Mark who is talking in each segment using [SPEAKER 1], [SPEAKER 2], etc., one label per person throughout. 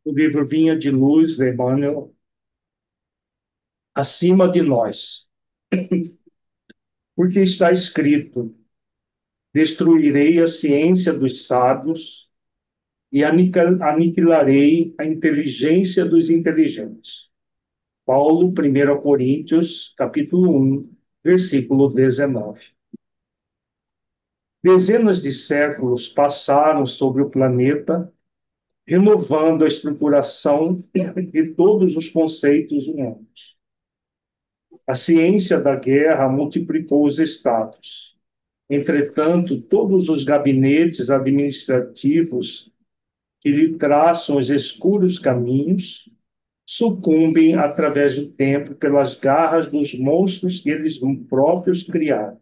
[SPEAKER 1] O livro Vinha de Luz, de Emmanuel, acima de nós. Porque está escrito: destruirei a ciência dos sábios e aniquilarei a inteligência dos inteligentes. Paulo, 1 Coríntios, capítulo 1, versículo 19. Dezenas de séculos passaram sobre o planeta, renovando a estruturação de todos os conceitos humanos. A ciência da guerra multiplicou os estados. Entretanto, todos os gabinetes administrativos que lhe traçam os escuros caminhos sucumbem através do tempo pelas garras dos monstros que eles próprios criaram.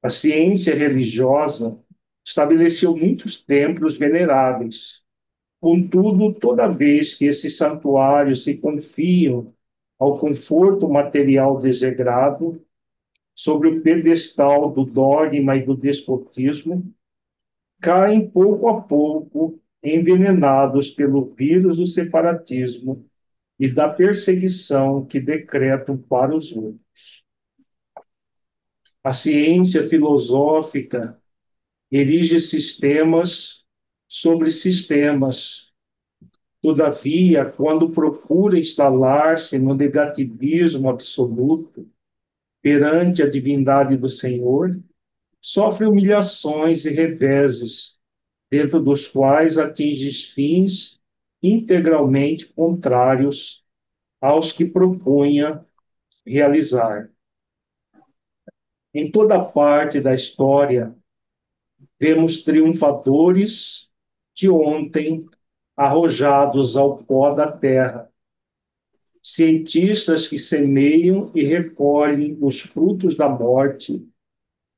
[SPEAKER 1] A ciência religiosa estabeleceu muitos templos veneráveis. Contudo, toda vez que esses santuários se confiam ao conforto material desregrado, sobre o pedestal do dogma e do despotismo, caem pouco a pouco, envenenados pelo vírus do separatismo e da perseguição que decretam para os outros. A ciência filosófica erige sistemas sobre sistemas. Todavia, quando procura instalar-se no negativismo absoluto perante a divindade do Senhor, sofre humilhações e reveses, dentro dos quais atinge fins integralmente contrários aos que propunha realizar. Em toda parte da história, vemos triunfadores de ontem arrojados ao pó da terra, cientistas que semeiam e recolhem os frutos da morte,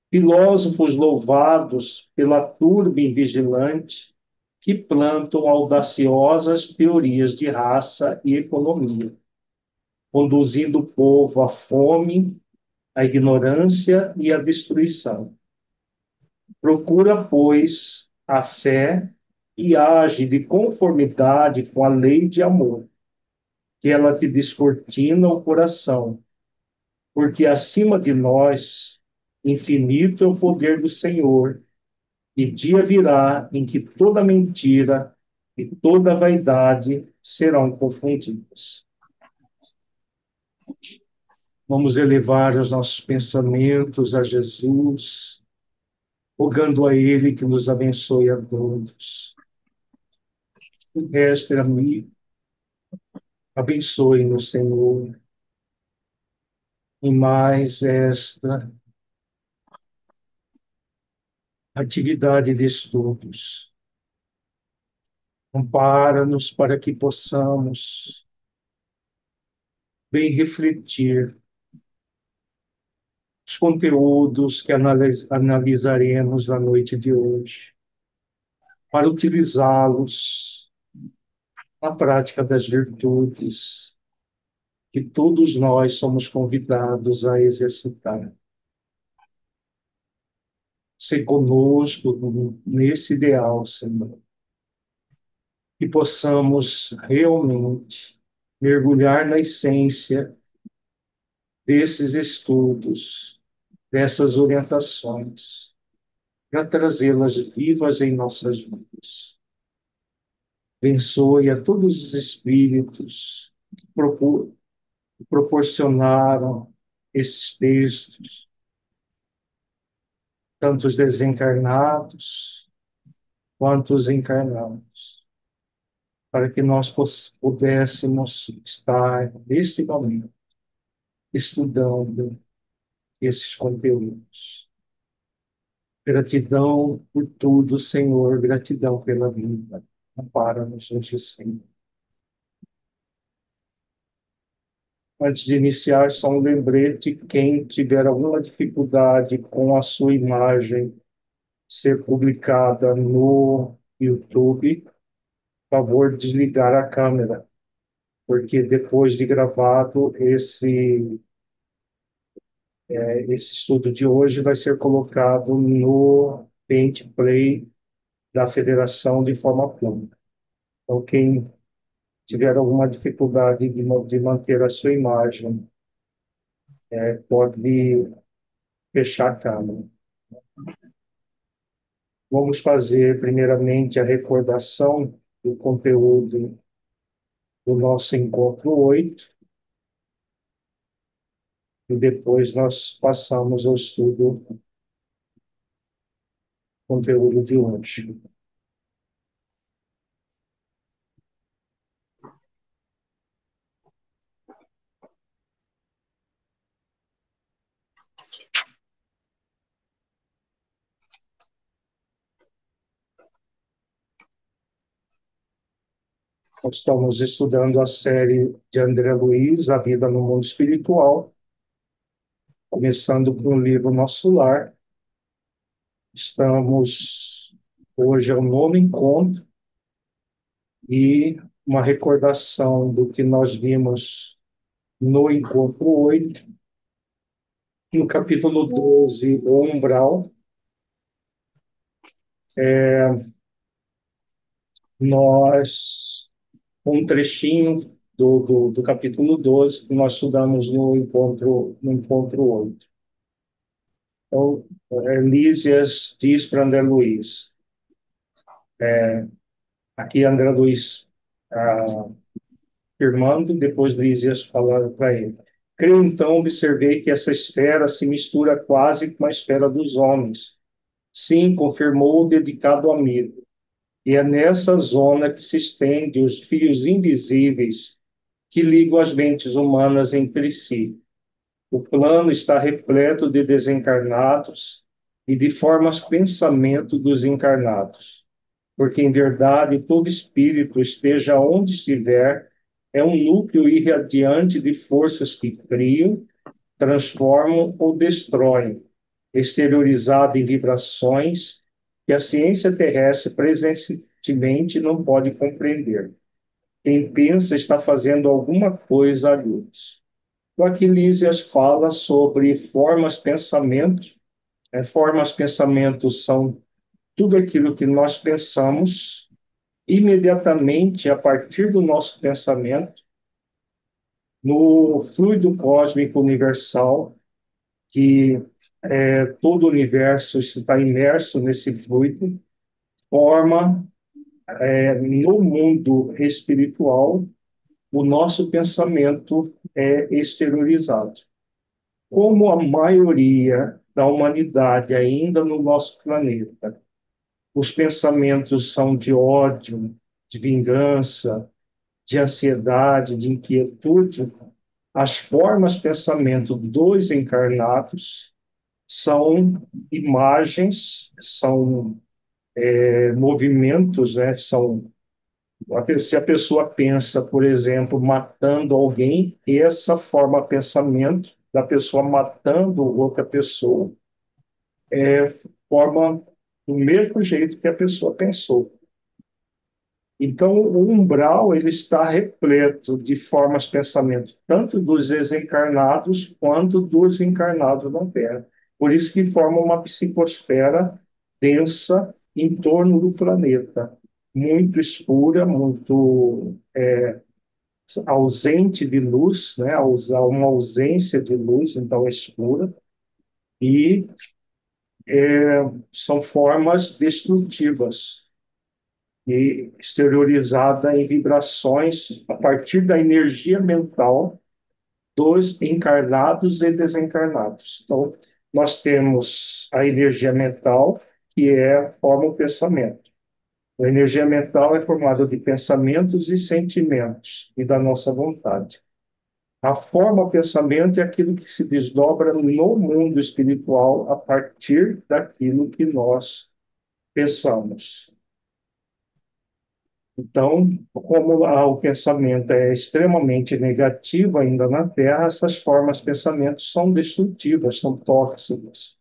[SPEAKER 1] filósofos louvados pela turba invigilante que plantam audaciosas teorias de raça e economia, conduzindo o povo à fome, à ignorância e à destruição. Procura, pois, a fé e age de conformidade com a lei de amor, que ela te descortina o coração, porque acima de nós, infinito é o poder do Senhor, e dia virá em que toda mentira e toda vaidade serão confundidas. Vamos elevar os nossos pensamentos a Jesus, rogando a Ele que nos abençoe a todos. O resto, amigo, abençoe-nos, Senhor, em mais esta atividade de estudos. Ampara-nos para que possamos bem refletir os conteúdos que analisaremos na noite de hoje, para utilizá-los na prática das virtudes que todos nós somos convidados a exercitar. Ser conosco nesse ideal, Senhor, que possamos realmente mergulhar na essência desses estudos, dessas orientações, para trazê-las vivas em nossas vidas. Abençoe a todos os espíritos que proporcionaram esses textos, tanto os desencarnados quanto os encarnados, para que nós pudéssemos estar, neste momento, estudando esses conteúdos. Gratidão por tudo, Senhor, gratidão pela vida. Ampara-nos hoje, Senhor. Antes de iniciar, só um lembrete: quem tiver alguma dificuldade com a sua imagem ser publicada no YouTube, por favor, desligar a câmera, porque depois de gravado, esse estudo de hoje vai ser colocado no Paint Play da Federação de forma pública. Então, quem tiver alguma dificuldade de manter a sua imagem, pode fechar a câmera. Vamos fazer, primeiramente, a recordação do conteúdo do nosso encontro 8 e depois nós passamos ao estudo do conteúdo de hoje. Nós estamos estudando a série de André Luiz, A Vida no Mundo Espiritual, começando com o livro Nosso Lar. Estamos, hoje é o nono encontro, e uma recordação do que nós vimos no encontro 8, no capítulo 12, o umbral. Nós, um trechinho do capítulo 12, que nós estudamos no encontro 8. Então, Lísias diz para André Luiz, aqui André Luiz afirmando, depois Lísias falando para ele. Creio, então, observei que essa esfera se mistura quase com a esfera dos homens. Sim, confirmou o dedicado amigo. E é nessa zona que se estendem os fios invisíveis que ligam as mentes humanas entre si. O plano está repleto de desencarnados e de formas pensamento dos encarnados, porque em verdade todo espírito, esteja onde estiver, é um núcleo irradiante de forças que criam, transformam ou destroem, exteriorizado em vibrações que a ciência terrestre presentemente não pode compreender. Quem pensa está fazendo alguma coisa à luz. O Aquilísias fala sobre formas pensamento. Formas pensamento são tudo aquilo que nós pensamos imediatamente a partir do nosso pensamento no fluido cósmico universal, que todo o universo está imerso nesse fluido, forma no mundo espiritual o nosso pensamento é exteriorizado. Como a maioria da humanidade ainda no nosso planeta, os pensamentos são de ódio, de vingança, de ansiedade, de inquietude, as formas de pensamento dos encarnados são imagens, são movimentos, né? Se a pessoa pensa, por exemplo, matando alguém, essa forma de pensamento da pessoa matando outra pessoa forma do mesmo jeito que a pessoa pensou. Então, o umbral ele está repleto de formas de pensamento, tanto dos desencarnados quanto dos encarnados na Terra. Por isso que forma uma psicosfera densa em torno do planeta, muito escura, muito ausente de luz, né? Uma ausência de luz, então é escura, e são formas destrutivas e exteriorizada em vibrações a partir da energia mental dos encarnados e desencarnados. Então, nós temos a energia mental, que forma o pensamento. A energia mental é formada de pensamentos e sentimentos e da nossa vontade. A forma pensamento é aquilo que se desdobra no mundo espiritual a partir daquilo que nós pensamos. Então, como o pensamento é extremamente negativo ainda na Terra, essas formas de pensamento são destrutivas, são tóxicas.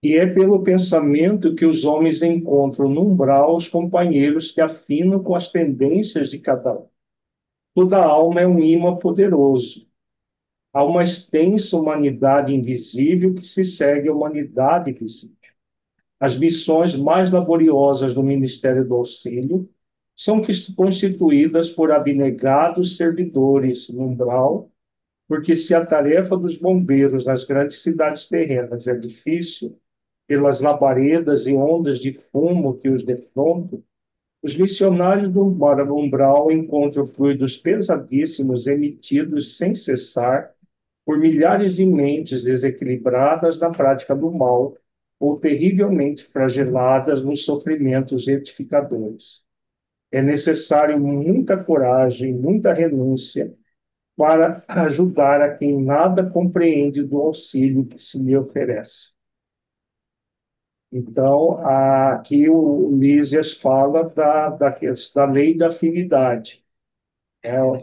[SPEAKER 1] E é pelo pensamento que os homens encontram no umbral os companheiros que afinam com as tendências de cada um. Toda alma é um imã poderoso. Há uma extensa humanidade invisível que se segue à humanidade visível. As missões mais laboriosas do Ministério do Auxílio são constituídas por abnegados servidores no umbral, porque se a tarefa dos bombeiros nas grandes cidades terrenas é difícil, pelas labaredas e ondas de fumo que os defrontam, os missionários do umbral encontram fluidos pesadíssimos emitidos sem cessar por milhares de mentes desequilibradas na prática do mal ou terrivelmente flageladas nos sofrimentos retificadores. É necessário muita coragem, muita renúncia para ajudar a quem nada compreende do auxílio que se lhe oferece. Então, aqui o Lísias fala da lei da afinidade,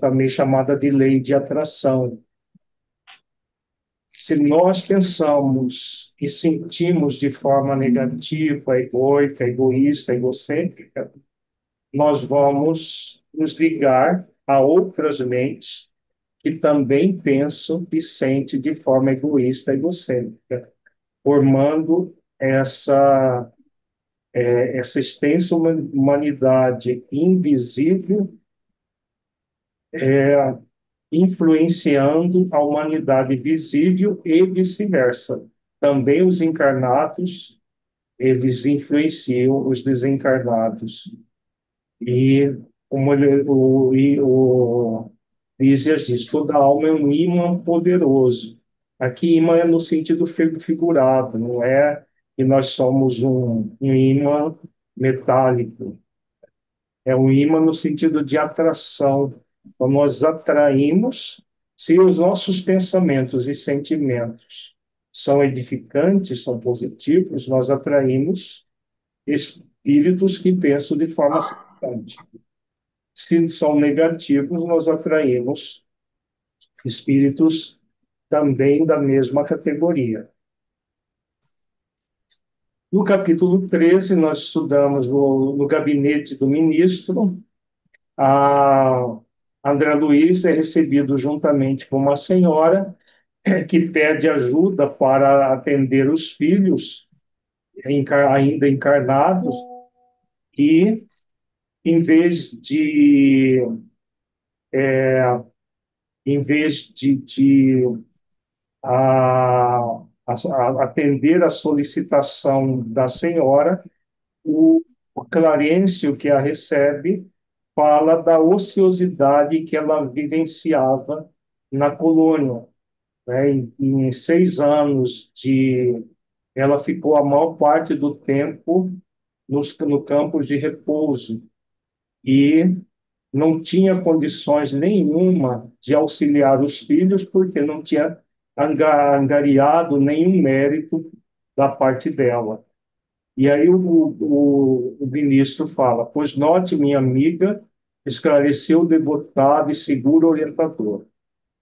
[SPEAKER 1] também chamada de lei de atração. Se nós pensamos e sentimos de forma negativa, egoica, egoísta, egocêntrica, nós vamos nos ligar a outras mentes que também pensam e sentem de forma egoísta, egocêntrica, formando essa extensa humanidade invisível, influenciando a humanidade visível e vice-versa. Também os encarnados, eles influenciam os desencarnados. E como o Lísias diz, toda alma é um ímã poderoso. Aqui, ímã é no sentido figurado, não é que nós somos um ímã metálico. É um ímã no sentido de atração. Então, nós atraímos, se os nossos pensamentos e sentimentos são edificantes, são positivos, nós atraímos espíritos que pensam de forma semelhante. Se são negativos, nós atraímos espíritos também da mesma categoria. No capítulo 13, nós estudamos no gabinete do ministro. A André Luiz é recebido juntamente com uma senhora que pede ajuda para atender os filhos ainda encarnados e, em vez de, em vez de atender a solicitação da senhora, o Clarencio, que a recebe, fala da ociosidade que ela vivenciava na colônia. Né? Em 6 anos ela ficou a maior parte do tempo no campos de repouso e não tinha condições nenhuma de auxiliar os filhos porque não tinha angariado nenhum mérito da parte dela. E aí o ministro fala, pois note, minha amiga, esclareceu o devotado e seguro orientador.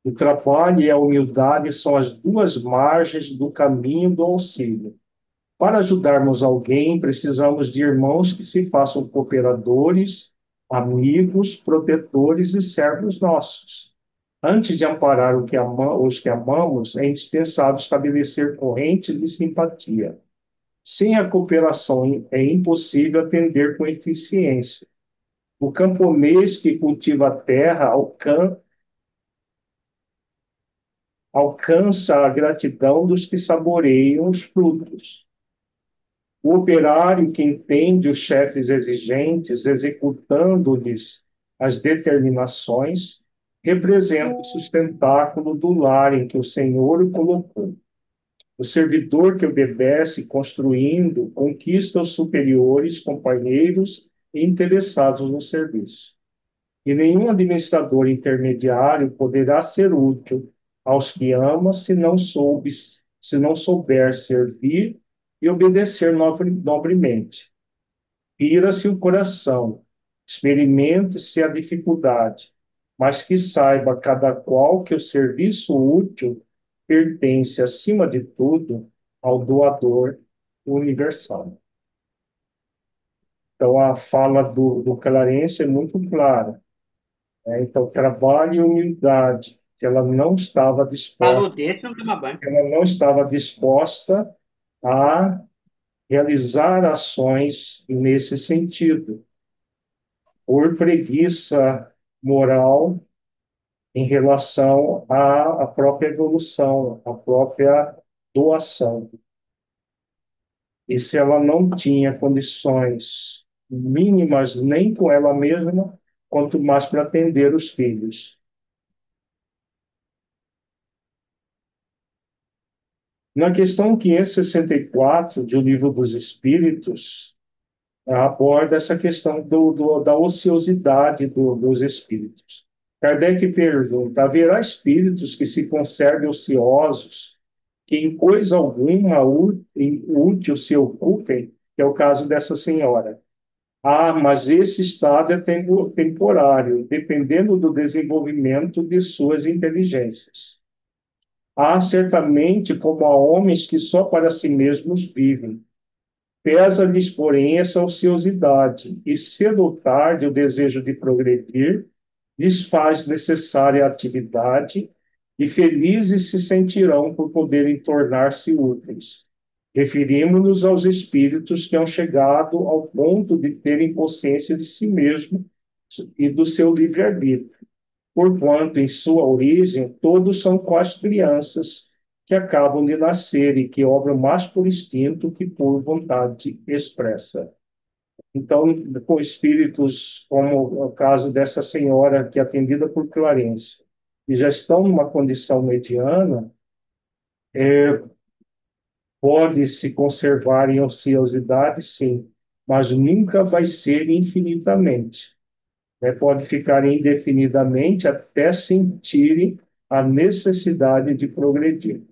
[SPEAKER 1] O trabalho e a humildade são as duas margens do caminho do auxílio. Para ajudarmos alguém, precisamos de irmãos que se façam cooperadores, amigos, protetores e servos nossos. Antes de amparar os que amamos, é indispensável estabelecer correntes de simpatia. Sem a cooperação é impossível atender com eficiência. O camponês que cultiva a terra alcança a gratidão dos que saboreiam os frutos. O operário que entende os chefes exigentes, executando-lhes as determinações, representa o sustentáculo do lar em que o Senhor o colocou. O servidor que obedece, construindo, conquista os superiores, companheiros e interessados no serviço. E nenhum administrador intermediário poderá ser útil aos que ama se não souber servir e obedecer nobremente. Pira-se o coração, experimente-se a dificuldade, mas que saiba cada qual que o serviço útil pertence, acima de tudo, ao doador universal. Então, a fala do Clarence é muito clara. Né? Então, trabalho e humildade, que
[SPEAKER 2] Falou desse, não toma banho.
[SPEAKER 1] ela não estava disposta a realizar ações nesse sentido, por preguiça moral em relação à própria evolução, à própria doação. E se ela não tinha condições mínimas nem com ela mesma, quanto mais para atender os filhos. Na questão 564 de O Livro dos Espíritos, aborda essa questão da ociosidade dos espíritos. Kardec pergunta: haverá espíritos que se conservem ociosos, que em coisa alguma útil se ocupem? Que é o caso dessa senhora. Ah, mas esse estado é temporário, dependendo do desenvolvimento de suas inteligências. Há certamente como há homens que só para si mesmos vivem. Pesa-lhes, porém, essa ociosidade, e cedo ou tarde o desejo de progredir lhes faz necessária a atividade, e felizes se sentirão por poderem tornar-se úteis. Referimos-nos aos espíritos que han chegado ao ponto de terem consciência de si mesmo e do seu livre-arbítrio, porquanto, em sua origem, todos são quase crianças que acabam de nascer e que obram mais por instinto que por vontade expressa. Então, com espíritos como o caso dessa senhora que é atendida por Clarence, e já estão numa condição mediana, pode se conservar em ociosidade, sim, mas nunca vai ser infinitamente. Pode ficar indefinidamente até sentirem a necessidade de progredir.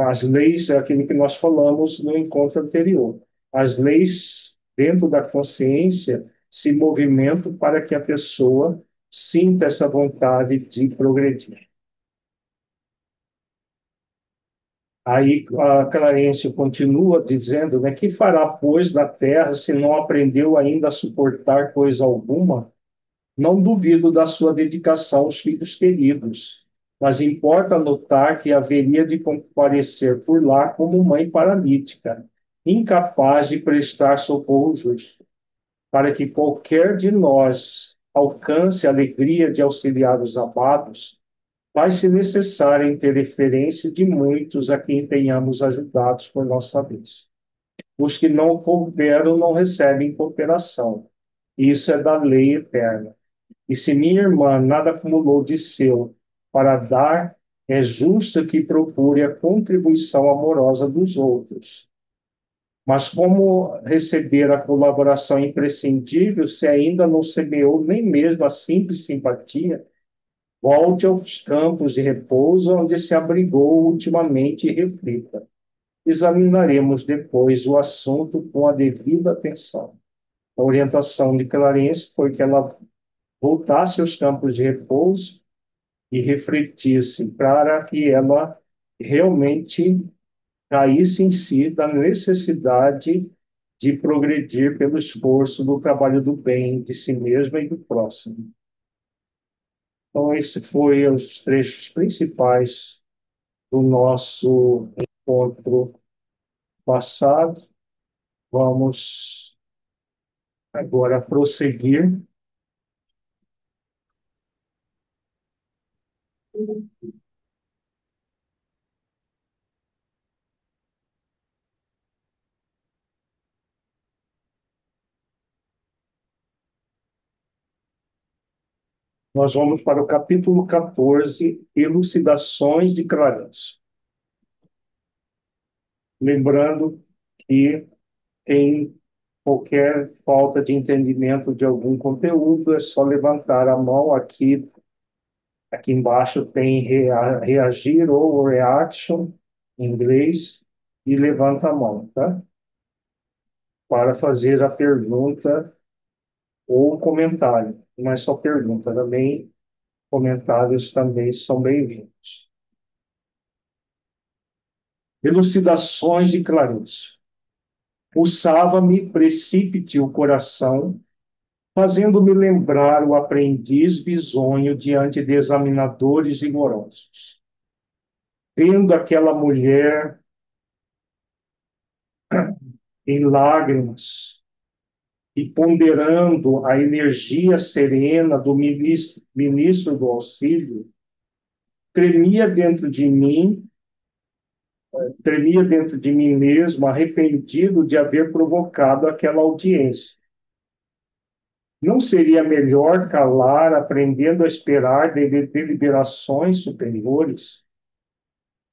[SPEAKER 1] As leis, é aquilo que nós falamos no encontro anterior. As leis, dentro da consciência, se movimentam para que a pessoa sinta essa vontade de progredir. Aí a Clarence continua dizendo, né, que fará, pois, da terra se não aprendeu ainda a suportar coisa alguma? Não duvido da sua dedicação aos filhos queridos, mas importa notar que haveria de comparecer por lá como mãe paralítica, incapaz de prestar socorro justo, para que qualquer de nós alcance a alegria de auxiliar os amados, faz-se necessária a interferência de muitos a quem tenhamos ajudados por nossa vez. Os que não cooperam não recebem cooperação. Isso é da lei eterna. E se minha irmã nada acumulou de seu para dar, é justo que procure a contribuição amorosa dos outros. Mas como receber a colaboração imprescindível se ainda não semeou nem mesmo a simples simpatia? Volte aos campos de repouso onde se abrigou ultimamente e reflita. Examinaremos depois o assunto com a devida atenção. A orientação de Clarence foi que ela voltasse aos campos de repouso e refletisse para que ela realmente caísse em si da necessidade de progredir pelo esforço do trabalho do bem de si mesma e do próximo. Então, esse foi os trechos principais do nosso encontro passado. Vamos agora prosseguir. Nós vamos para o capítulo 14, Elucidações de Clarence. Lembrando que quem qualquer falta de entendimento de algum conteúdo, é só levantar a mão aqui. Aqui embaixo tem reagir ou reaction, em inglês, e levanta a mão, tá? Para fazer a pergunta ou o comentário. Não é só pergunta, também comentários também são bem-vindos. Elucidações de Clarice. Pulsava-me precípite o coração, fazendo-me lembrar o aprendiz bisonho diante de examinadores rigorosos. Vendo aquela mulher em lágrimas e ponderando a energia serena do ministro do auxílio, tremia dentro de mim, tremia dentro de mim mesmo, arrependido de haver provocado aquela audiência. Não seria melhor calar, aprendendo a esperar deliberações superiores?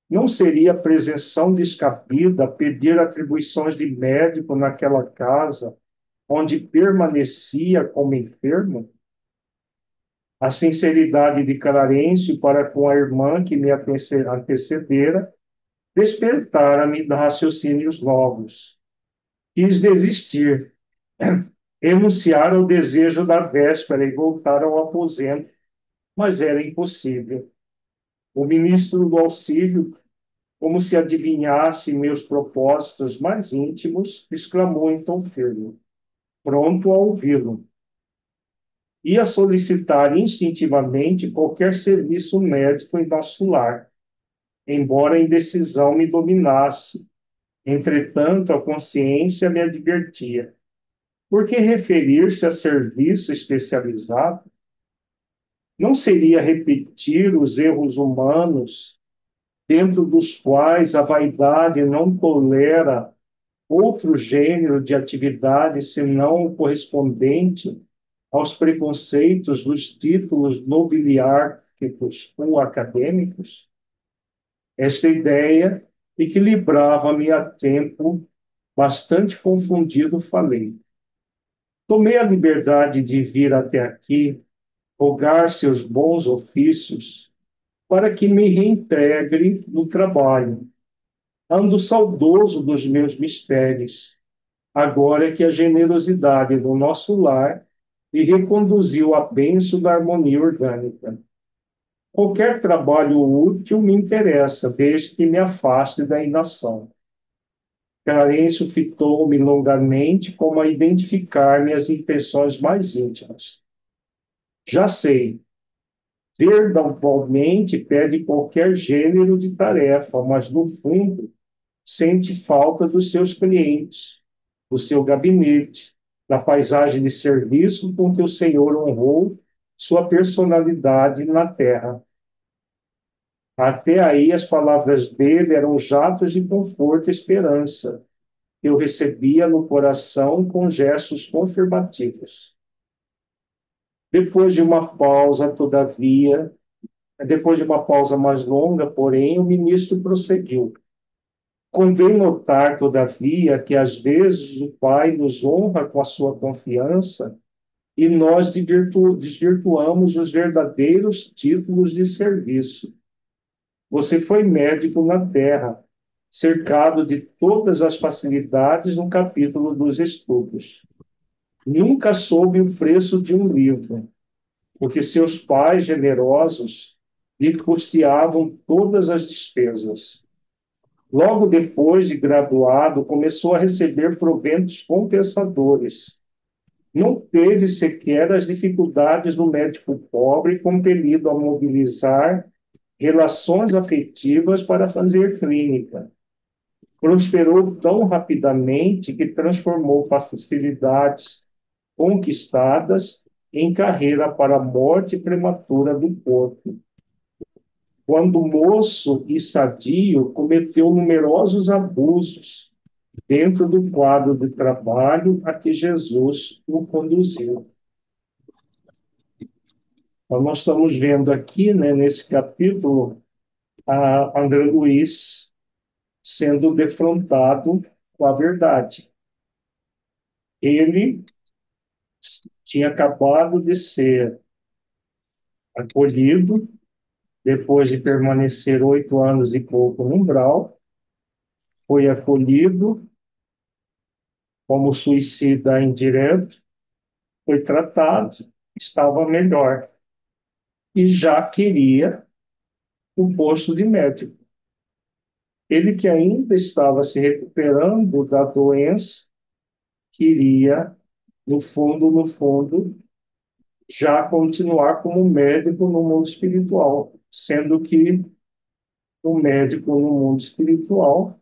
[SPEAKER 1] Não seria presunção descabida pedir atribuições de médico naquela casa onde permanecia como enfermo? A sinceridade de Clarencio para com a irmã que me antecedera despertara-me de raciocínios novos. Quis desistir, renunciar ao desejo da véspera e voltar ao aposento, mas era impossível. O ministro do auxílio, como se adivinhasse meus propósitos mais íntimos, exclamou em tom firme, pronto a ouvi-lo. Ia solicitar instintivamente qualquer serviço médico em nosso lar, embora a indecisão me dominasse. Entretanto, a consciência me advertia. Por que referir-se a serviço especializado? Não seria repetir os erros humanos, dentro dos quais a vaidade não tolera outro gênero de atividade senão o correspondente aos preconceitos dos títulos nobiliárquicos ou acadêmicos? Esta ideia equilibrava-me a tempo bastante confundido, falei. Tomei a liberdade de vir até aqui, rogar seus bons ofícios, para que me reintegre no trabalho. Ando saudoso dos meus mistérios, agora que a generosidade do nosso lar me reconduziu à bênção da harmonia orgânica. Qualquer trabalho útil me interessa, desde que me afaste da inação. Clarencio fitou-me longamente como a identificar minhas intenções mais íntimas. Já sei, verbalmente pede qualquer gênero de tarefa, mas no fundo sente falta dos seus clientes, do seu gabinete, da paisagem de serviço com que o Senhor honrou sua personalidade na terra. Até aí, as palavras dele eram jatos de conforto e esperança, que eu recebia no coração com gestos confirmativos. Depois de uma pausa, todavia, depois de uma pausa mais longa, porém, o ministro prosseguiu. Convém notar, todavia, que às vezes o Pai nos honra com a sua confiança e nós desvirtuamos os verdadeiros títulos de serviço. Você foi médico na terra, cercado de todas as facilidades no capítulo dos estudos. Nunca soube o preço de um livro, porque seus pais generosos lhe custeavam todas as despesas. Logo depois de graduado, começou a receber proventos compensadores. Não teve sequer as dificuldades do médico pobre, compelido a mobilizar relações afetivas para fazer clínica. Prosperou tão rapidamente que transformou facilidades conquistadas em carreira para a morte prematura do corpo. Quando moço e sadio, cometeu numerosos abusos dentro do quadro de trabalho a que Jesus o conduziu. Então, nós estamos vendo aqui, né, nesse capítulo, a André Luiz sendo defrontado com a verdade. Ele tinha acabado de ser acolhido, depois de permanecer 8 anos e pouco no umbral, foi acolhido como suicida indireto, foi tratado, estava melhor e já queria o posto de médico. Ele que ainda estava se recuperando da doença, queria, no fundo, já continuar como médico no mundo espiritual, sendo que o médico no mundo espiritual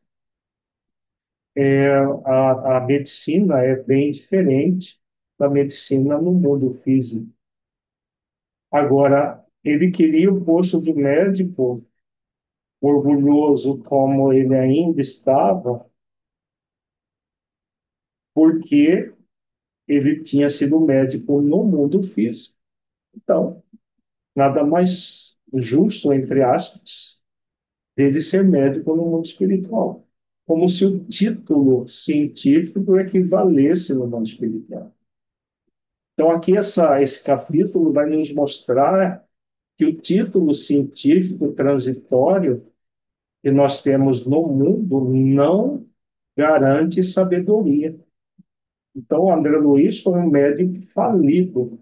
[SPEAKER 1] a medicina é bem diferente da medicina no mundo físico. Agora, ele queria o posto de médico, orgulhoso como ele ainda estava, porque ele tinha sido médico no mundo físico. Então, nada mais justo, entre aspas, dele ser médico no mundo espiritual. Como se o título científico equivalesse no mundo espiritual. Então, aqui esse capítulo vai nos mostrar que o título científico transitório que nós temos no mundo não garante sabedoria. Então, André Luiz foi um médico falido.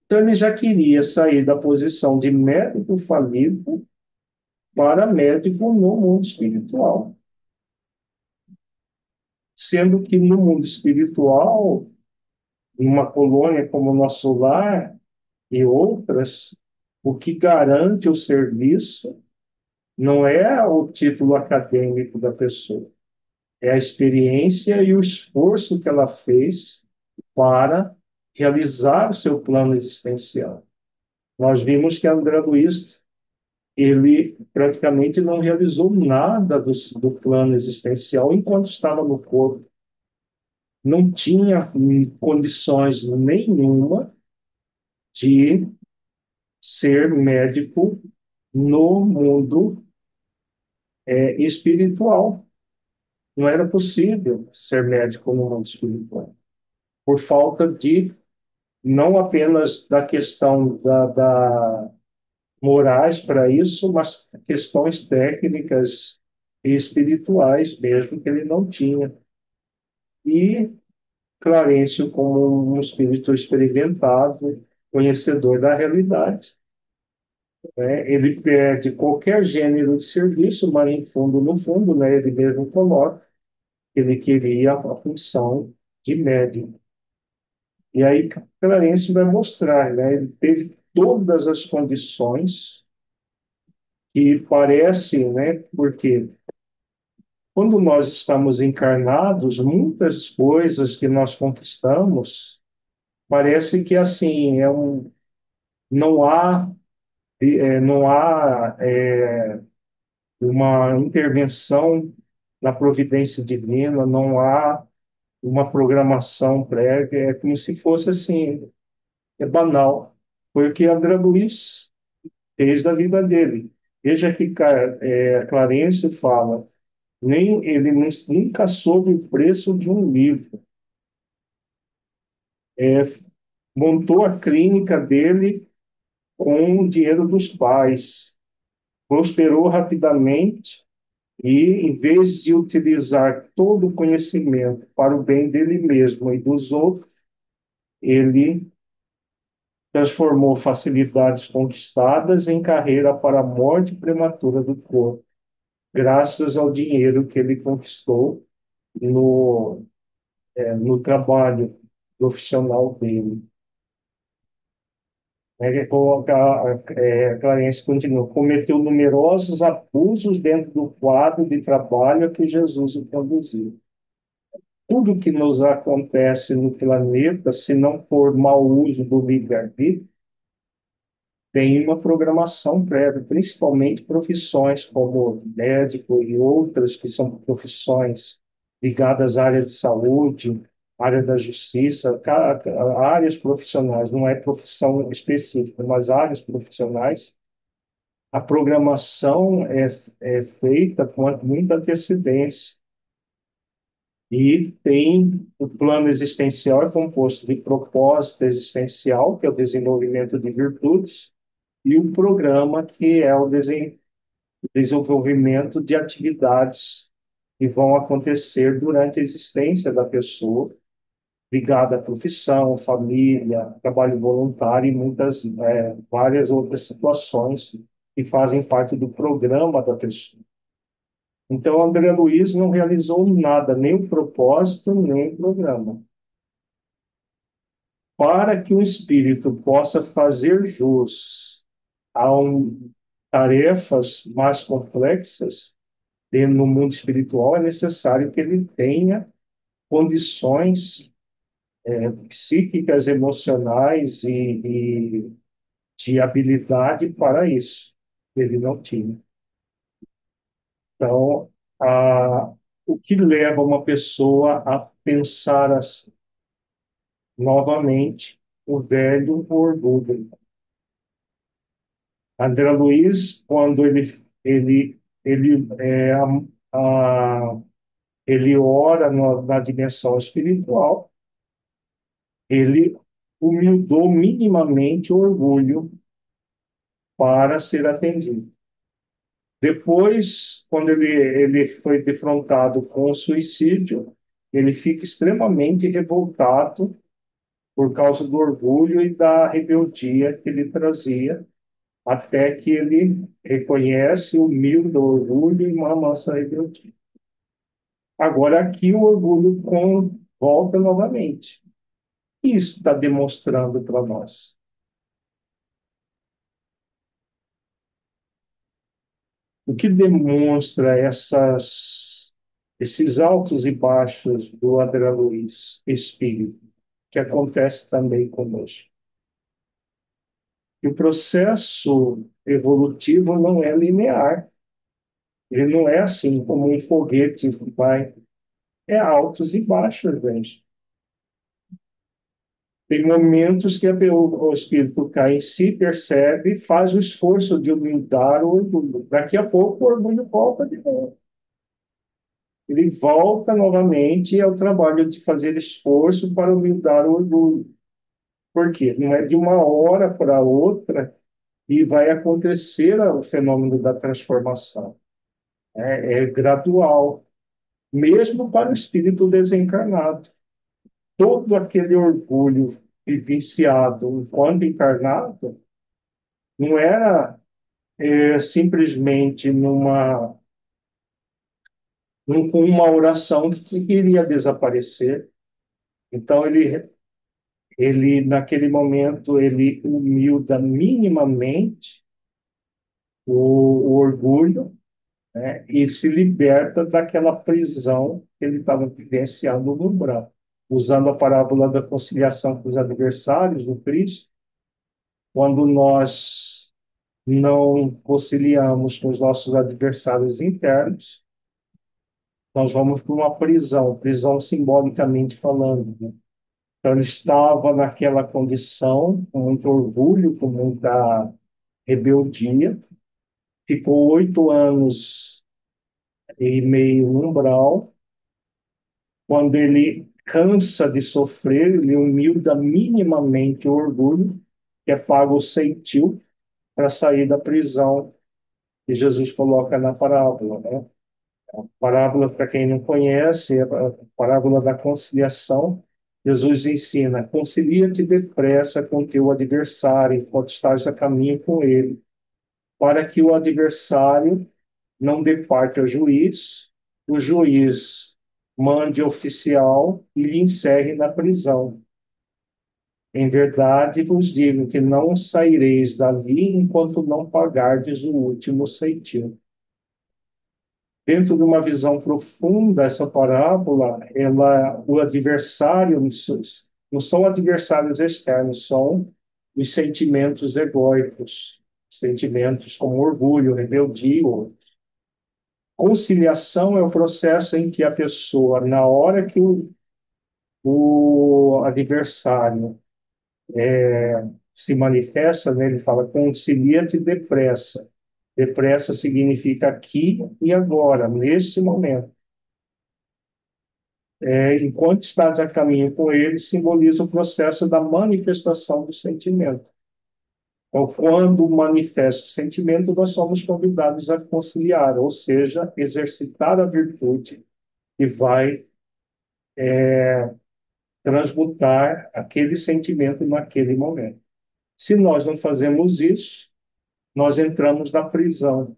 [SPEAKER 1] Então, ele já queria sair da posição de médico falido para médico no mundo espiritual. Sendo que no mundo espiritual, em uma colônia como o nosso lar e outras, o que garante o serviço não é o título acadêmico da pessoa, é a experiência e o esforço que ela fez para realizar o seu plano existencial. Nós vimos que André Luiz, ele praticamente não realizou nada do plano existencial enquanto estava no corpo. Não tinha condições nenhuma de ser médico no mundo espiritual. Não era possível ser médico no mundo espiritual, por falta de, não apenas da questão da morais para isso, mas questões técnicas e espirituais mesmo que ele não tinha. E Clarencio, como um espírito experimentado, conhecedor da realidade, né, ele perde qualquer gênero de serviço, mas em fundo, no fundo, né, ele mesmo coloca que ele queria a função de médium. E aí Clarencio vai mostrar, né, ele teve todas as condições que parecem, né, porque quando nós estamos encarnados, muitas coisas que nós conquistamos parece que assim não há uma intervenção na providência divina, não há uma programação prévia, é como se fosse assim, é banal. Foi o que André Luiz fez da vida dele. Veja que Clarencio fala, nem ele nunca soube o preço de um livro. É, montou a clínica dele com o dinheiro dos pais, prosperou rapidamente e, em vez de utilizar todo o conhecimento para o bem dele mesmo e dos outros, ele transformou facilidades conquistadas em carreira para a morte prematura do corpo, graças ao dinheiro que ele conquistou no trabalho profissional dele. Clarence continua, cometeu numerosos abusos dentro do quadro de trabalho a que Jesus o conduziu. Tudo que nos acontece no planeta, se não for mau uso do livre-arbítrio, tem uma programação prévia, principalmente profissões como médico e outras que são profissões ligadas à área de saúde, área da justiça, áreas profissionais, não é profissão específica, mas áreas profissionais. A programação é feita com muita antecedência e tem o plano existencial é composto de propósito existencial, que é o desenvolvimento de virtudes, e o programa, que é o desenvolvimento de atividades que vão acontecer durante a existência da pessoa, ligada à profissão, família, trabalho voluntário e várias outras situações que fazem parte do programa da pessoa. Então, André Luiz não realizou nada, nem o propósito, nem o programa. Para que o espírito possa fazer jus a tarefas mais complexas, E no mundo espiritual é necessário que ele tenha condições psíquicas, emocionais e de habilidade para isso. Ele não tinha. Então, o que leva uma pessoa a pensar assim, novamente o velho orgulho? André Luiz, quando ele, a, ele ora na dimensão espiritual, ele humildou minimamente o orgulho para ser atendido. Depois, quando ele foi defrontado com o suicídio, ele fica extremamente revoltado por causa do orgulho e da rebeldia que ele trazia, até que ele reconhece, humilde o orgulho e uma mansa rebeldia. Agora, aqui o orgulho volta novamente. Isso está demonstrando para nós. O que demonstra esses altos e baixos do André Luiz, espírito, que acontece também conosco. E o processo evolutivo não é linear. Ele não é assim como um foguete que vai. É altos e baixos, gente. Tem momentos que o espírito cai em si, percebe, faz o esforço de humildar o orgulho. Daqui a pouco o orgulho volta de novo. Ele volta novamente ao trabalho de fazer esforço para humildar o orgulho. Por quê? Não é de uma hora para outra e vai acontecer o fenômeno da transformação. É gradual, mesmo para o espírito desencarnado. Todo aquele orgulho vivenciado enquanto encarnado não era simplesmente com uma oração que iria desaparecer. Então, naquele momento, ele humilda minimamente o orgulho, né, e se liberta daquela prisão que ele estava vivenciando no umbral. Usando a parábola da conciliação com os adversários do Cristo, quando nós não conciliamos com os nossos adversários internos, nós vamos para uma prisão, prisão simbolicamente falando, né? Então, ele estava naquela condição, com muito orgulho, com muita rebeldia, ficou 8 anos e meio no umbral. Quando ele cansa de sofrer, ele humilda minimamente o orgulho, que é pago o ceitil, para sair da prisão que Jesus coloca na parábola, né? A parábola, para quem não conhece, é a parábola da conciliação. Jesus ensina: concilia-te depressa com teu adversário, enquanto estás a caminho com ele, para que o adversário não dê parte ao juiz, o juiz mande oficial e lhe encerre na prisão. Em verdade vos digo que não saireis dali enquanto não pagardes o último ceitil. Dentro de uma visão profunda, essa parábola, o adversário, não são adversários externos, são os sentimentos egóicos, sentimentos como orgulho, rebeldia. Conciliação é o processo em que a pessoa, na hora que o adversário se manifesta, né, ele fala, concilia-te depressa. Depressa significa aqui e agora, neste momento. Enquanto estás a caminho com ele, simboliza o processo da manifestação do sentimento. Então, quando manifesta o sentimento, nós somos convidados a conciliar, ou seja, exercitar a virtude que vai transmutar aquele sentimento naquele momento. Se nós não fazemos isso, nós entramos na prisão.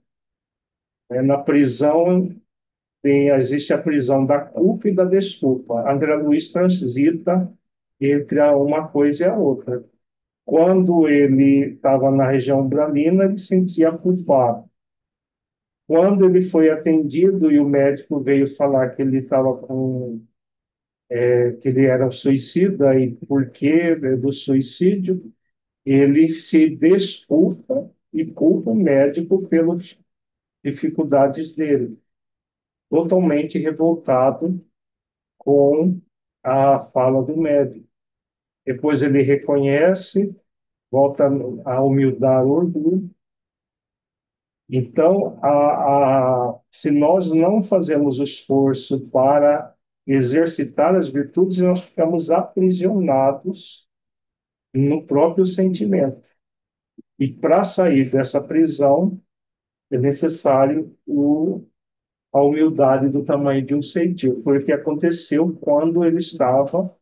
[SPEAKER 1] Na prisão existe a prisão da culpa e da desculpa. André Luiz transita entre uma coisa e a outra. Quando ele estava na região umbralina, ele sentia culpado. Quando ele foi atendido e o médico veio falar que ele estava com, que ele era um suicida e por que do suicídio, ele se desculpa e culpa o médico pelas dificuldades dele, totalmente revoltado com a fala do médico. Depois ele reconhece, volta a humildar o orgulho. Então, se nós não fazemos o esforço para exercitar as virtudes, nós ficamos aprisionados no próprio sentimento. E para sair dessa prisão, é necessário a humildade do tamanho de um ceitil. Foi o que aconteceu quando ele estava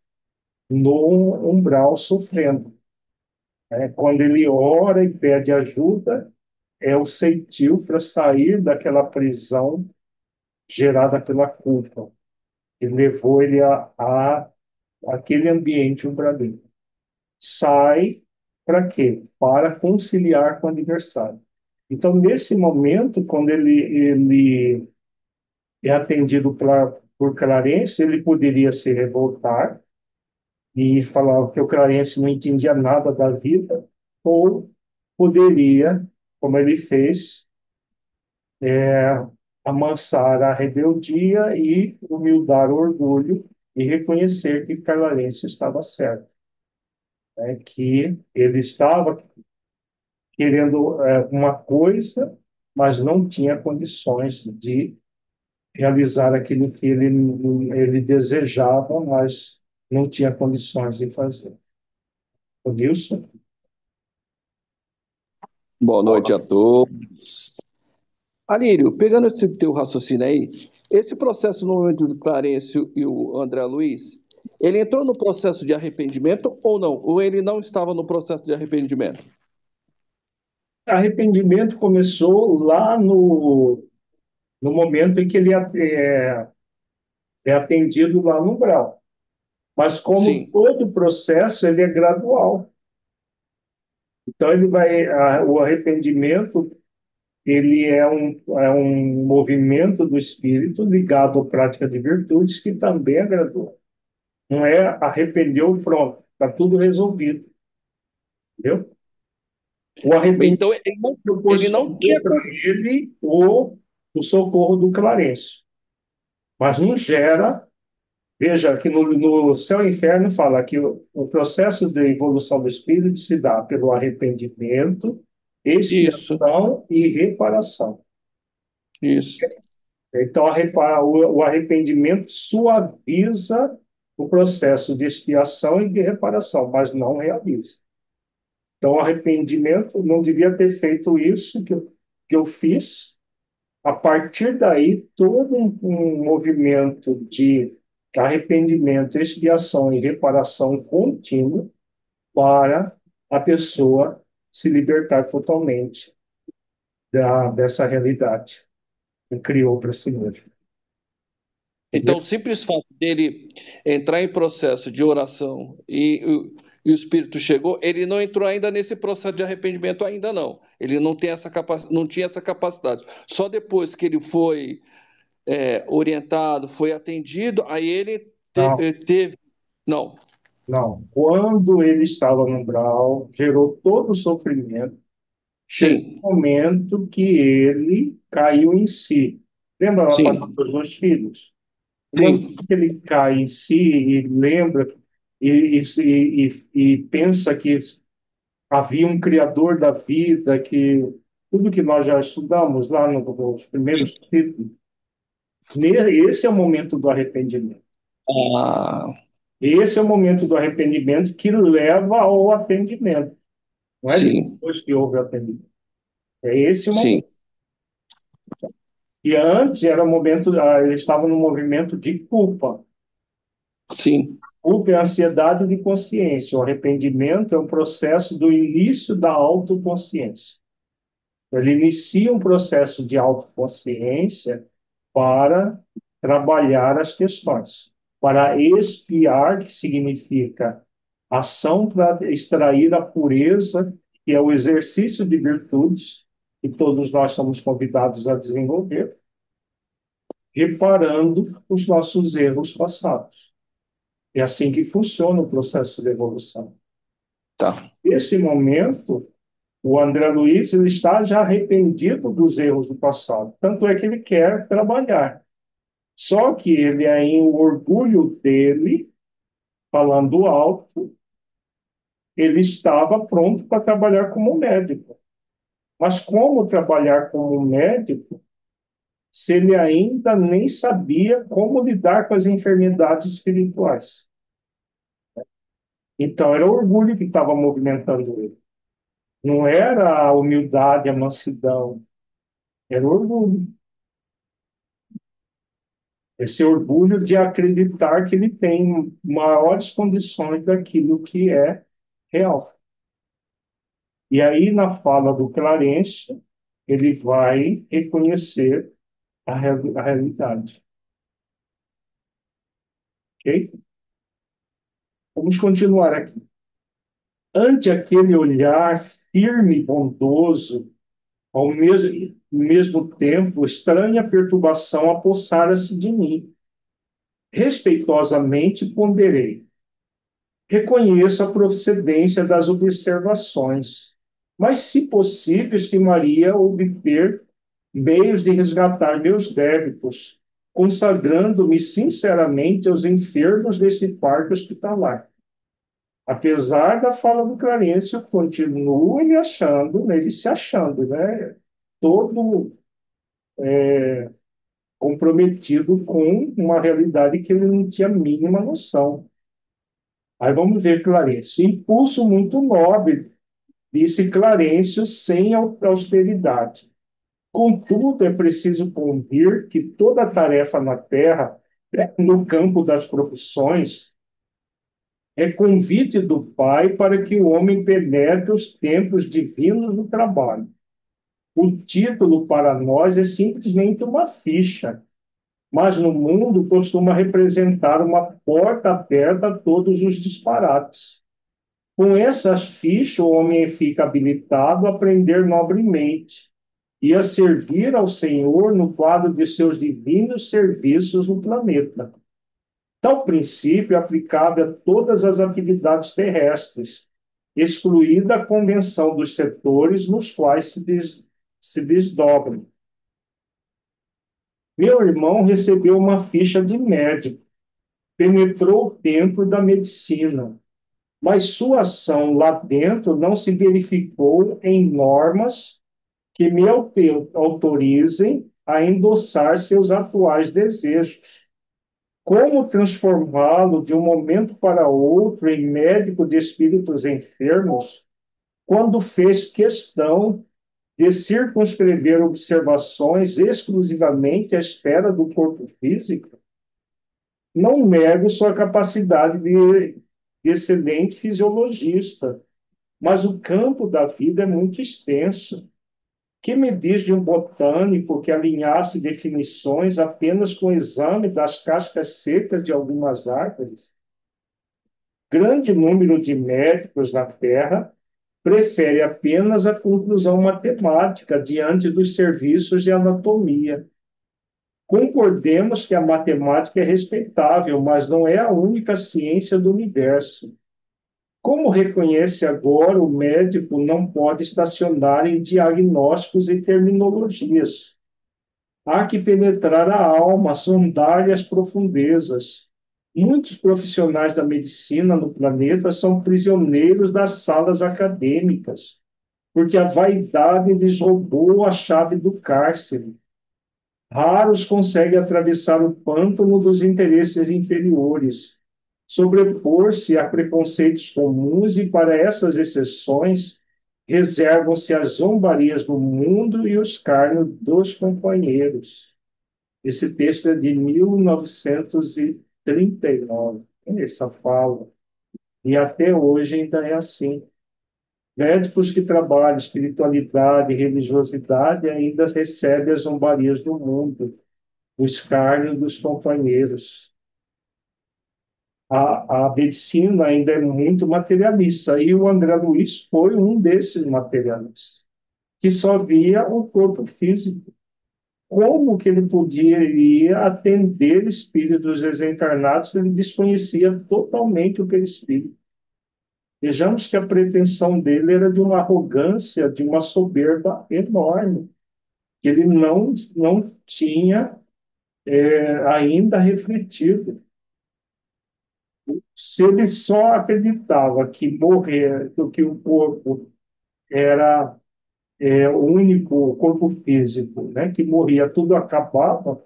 [SPEAKER 1] no umbral sofrendo. Quando ele ora e pede ajuda, é o ceitil para sair daquela prisão gerada pela culpa, que levou ele a aquele ambiente umbralino. Sai para quê? Para conciliar com o adversário. Então, nesse momento, quando ele é atendido por Clarence, ele poderia se revoltar e falar que o Clarence não entendia nada da vida, ou poderia, como ele fez, amansar a rebeldia e humildar o orgulho e reconhecer que Clarence estava certo, né? Que ele estava querendo uma coisa, mas não tinha condições de realizar aquilo que ele desejava, mas não tinha condições de fazer. Nilson?
[SPEAKER 2] Boa noite a todos. Alírio, pegando esse teu raciocínio aí, esse processo no momento do Clarencio e o André Luiz, ele entrou no processo de arrependimento ou não? Ou ele não estava no processo de arrependimento?
[SPEAKER 1] Arrependimento começou lá no momento em que ele é atendido lá no umbral. Mas como
[SPEAKER 2] Sim,
[SPEAKER 1] todo processo, ele é gradual. Então, o arrependimento, ele é um movimento do espírito ligado à prática de virtudes que também é gradual. Não é arrependeu, pronto, está tudo resolvido, entendeu? O arrependimento
[SPEAKER 2] então ele não tinha.
[SPEAKER 1] proporcionou para ele o socorro do Clarencio, mas não gera. Veja que no Céu e Inferno fala que o processo de evolução do espírito se dá pelo arrependimento,
[SPEAKER 2] Isso,
[SPEAKER 1] expiação e reparação.
[SPEAKER 2] isso.
[SPEAKER 1] Então, o arrependimento suaviza o processo de expiação e de reparação, mas não realiza. Então, o arrependimento não devia ter feito isso que eu fiz. A partir daí, todo um movimento de arrependimento, expiação e reparação contínua para a pessoa se libertar totalmente dessa realidade que criou para si mesmo.
[SPEAKER 2] Então,
[SPEAKER 1] Entendeu?
[SPEAKER 2] o simples fato dele entrar em processo de oração e o Espírito chegou, ele não entrou ainda nesse processo de arrependimento ainda não. Ele não tem não tinha essa capacidade. Só depois que ele foi orientado, foi atendido, aí ele
[SPEAKER 1] Não,
[SPEAKER 2] teve. Não,
[SPEAKER 1] não. Quando ele estava no umbral, gerou todo o sofrimento. Chegou
[SPEAKER 2] sim,
[SPEAKER 1] um momento que ele caiu em si. Lembra lá para
[SPEAKER 2] sim,
[SPEAKER 1] os dois filhos? No momento
[SPEAKER 2] sim.
[SPEAKER 1] que ele cai em si e lembra e pensa que havia um criador da vida, que tudo que nós já estudamos lá nos primeiros capítulos, esse é o momento do arrependimento.
[SPEAKER 2] Ah,
[SPEAKER 1] Esse é o momento do arrependimento que leva ao atendimento. Não é
[SPEAKER 2] sim,
[SPEAKER 1] depois que houve o atendimento. É esse o
[SPEAKER 2] sim,
[SPEAKER 1] momento. E antes era o momento, ele estava no movimento de culpa.
[SPEAKER 2] sim.
[SPEAKER 1] Culpa é ansiedade de consciência. O arrependimento é um processo do início da autoconsciência. Ele inicia um processo de autoconsciência para trabalhar as questões, para expiar, que significa ação para extrair a pureza, que é o exercício de virtudes, e todos nós somos convidados a desenvolver, reparando os nossos erros passados. É assim que funciona o processo de evolução.
[SPEAKER 2] Tá.
[SPEAKER 1] Nesse momento, o André Luiz ele está já arrependido dos erros do passado. Tanto é que ele quer trabalhar. Só que ele, aí, o orgulho dele, falando alto, ele estava pronto para trabalhar como médico. Mas como trabalhar como médico se ele ainda nem sabia como lidar com as enfermidades espirituais? Então, era o orgulho que estava movimentando ele. Não era a humildade, a mansidão, era o orgulho. Esse orgulho de acreditar que ele tem maiores condições daquilo que é real. E aí, na fala do Clarencio, ele vai reconhecer a realidade. Ok? Vamos continuar aqui. Ante aquele olhar firme e bondoso, ao mesmo tempo, estranha perturbação apossara-se de mim. Respeitosamente ponderei. Reconheço a procedência das observações, mas, se possível, estimaria obter meios de resgatar meus débitos, consagrando-me sinceramente aos enfermos desse parque hospitalar. Apesar da fala do Clarencio, continuo me achando, ele se achando, né? Todo comprometido com uma realidade que ele não tinha a mínima noção. Aí vamos ver Clarencio. Impulso muito nobre, disse Clarencio, sem austeridade. Contudo, é preciso convir que toda tarefa na terra, no campo das profissões, é convite do Pai para que o homem penetre os tempos divinos do trabalho. O título para nós é simplesmente uma ficha, mas no mundo costuma representar uma porta aberta a todos os disparates. Com essas fichas, o homem fica habilitado a aprender nobremente e a servir ao Senhor no quadro de seus divinos serviços no planeta. Tal princípio é aplicável a todas as atividades terrestres, excluída a convenção dos setores nos quais se desdobram. Meu irmão recebeu uma ficha de médico, penetrou o templo da medicina, mas sua ação lá dentro não se verificou em normas que me autorizem a endossar seus atuais desejos. Como transformá-lo de um momento para outro em médico de espíritos enfermos, quando fez questão de circunscrever observações exclusivamente à esfera do corpo físico? Não nego sua capacidade de excelente fisiologista, mas o campo da vida é muito extenso. Que me diz de um botânico que alinhasse definições apenas com o exame das cascas secas de algumas árvores? Grande número de médicos na Terra prefere apenas a conclusão matemática diante dos serviços de anatomia. Concordemos que a matemática é respeitável, mas não é a única ciência do universo. Como reconhece agora, o médico não pode estacionar em diagnósticos e terminologias. Há que penetrar a alma, sondar-lhe as profundezas. Muitos profissionais da medicina no planeta são prisioneiros das salas acadêmicas, porque a vaidade lhes roubou a chave do cárcere. Raros conseguem atravessar o pântano dos interesses inferiores, sobrepor-se a preconceitos comuns e, para essas exceções, reservam-se as zombarias do mundo e o escárnio dos companheiros. Esse texto é de 1939, essa fala. E até hoje ainda é assim. Médicos que trabalham espiritualidade e religiosidade ainda recebem as zombarias do mundo, o escárnio dos companheiros. A medicina ainda é muito materialista, e o André Luiz foi um desses materialistas. que só via o corpo físico. Como que ele podia atender espíritos desencarnados se ele desconhecia totalmente o perispírito? Vejamos que a pretensão dele era de uma arrogância, de uma soberba enorme, que ele não tinha ainda refletido. Se ele só acreditava que morrer, que o corpo era o único corpo físico, né, que morria, tudo acabava,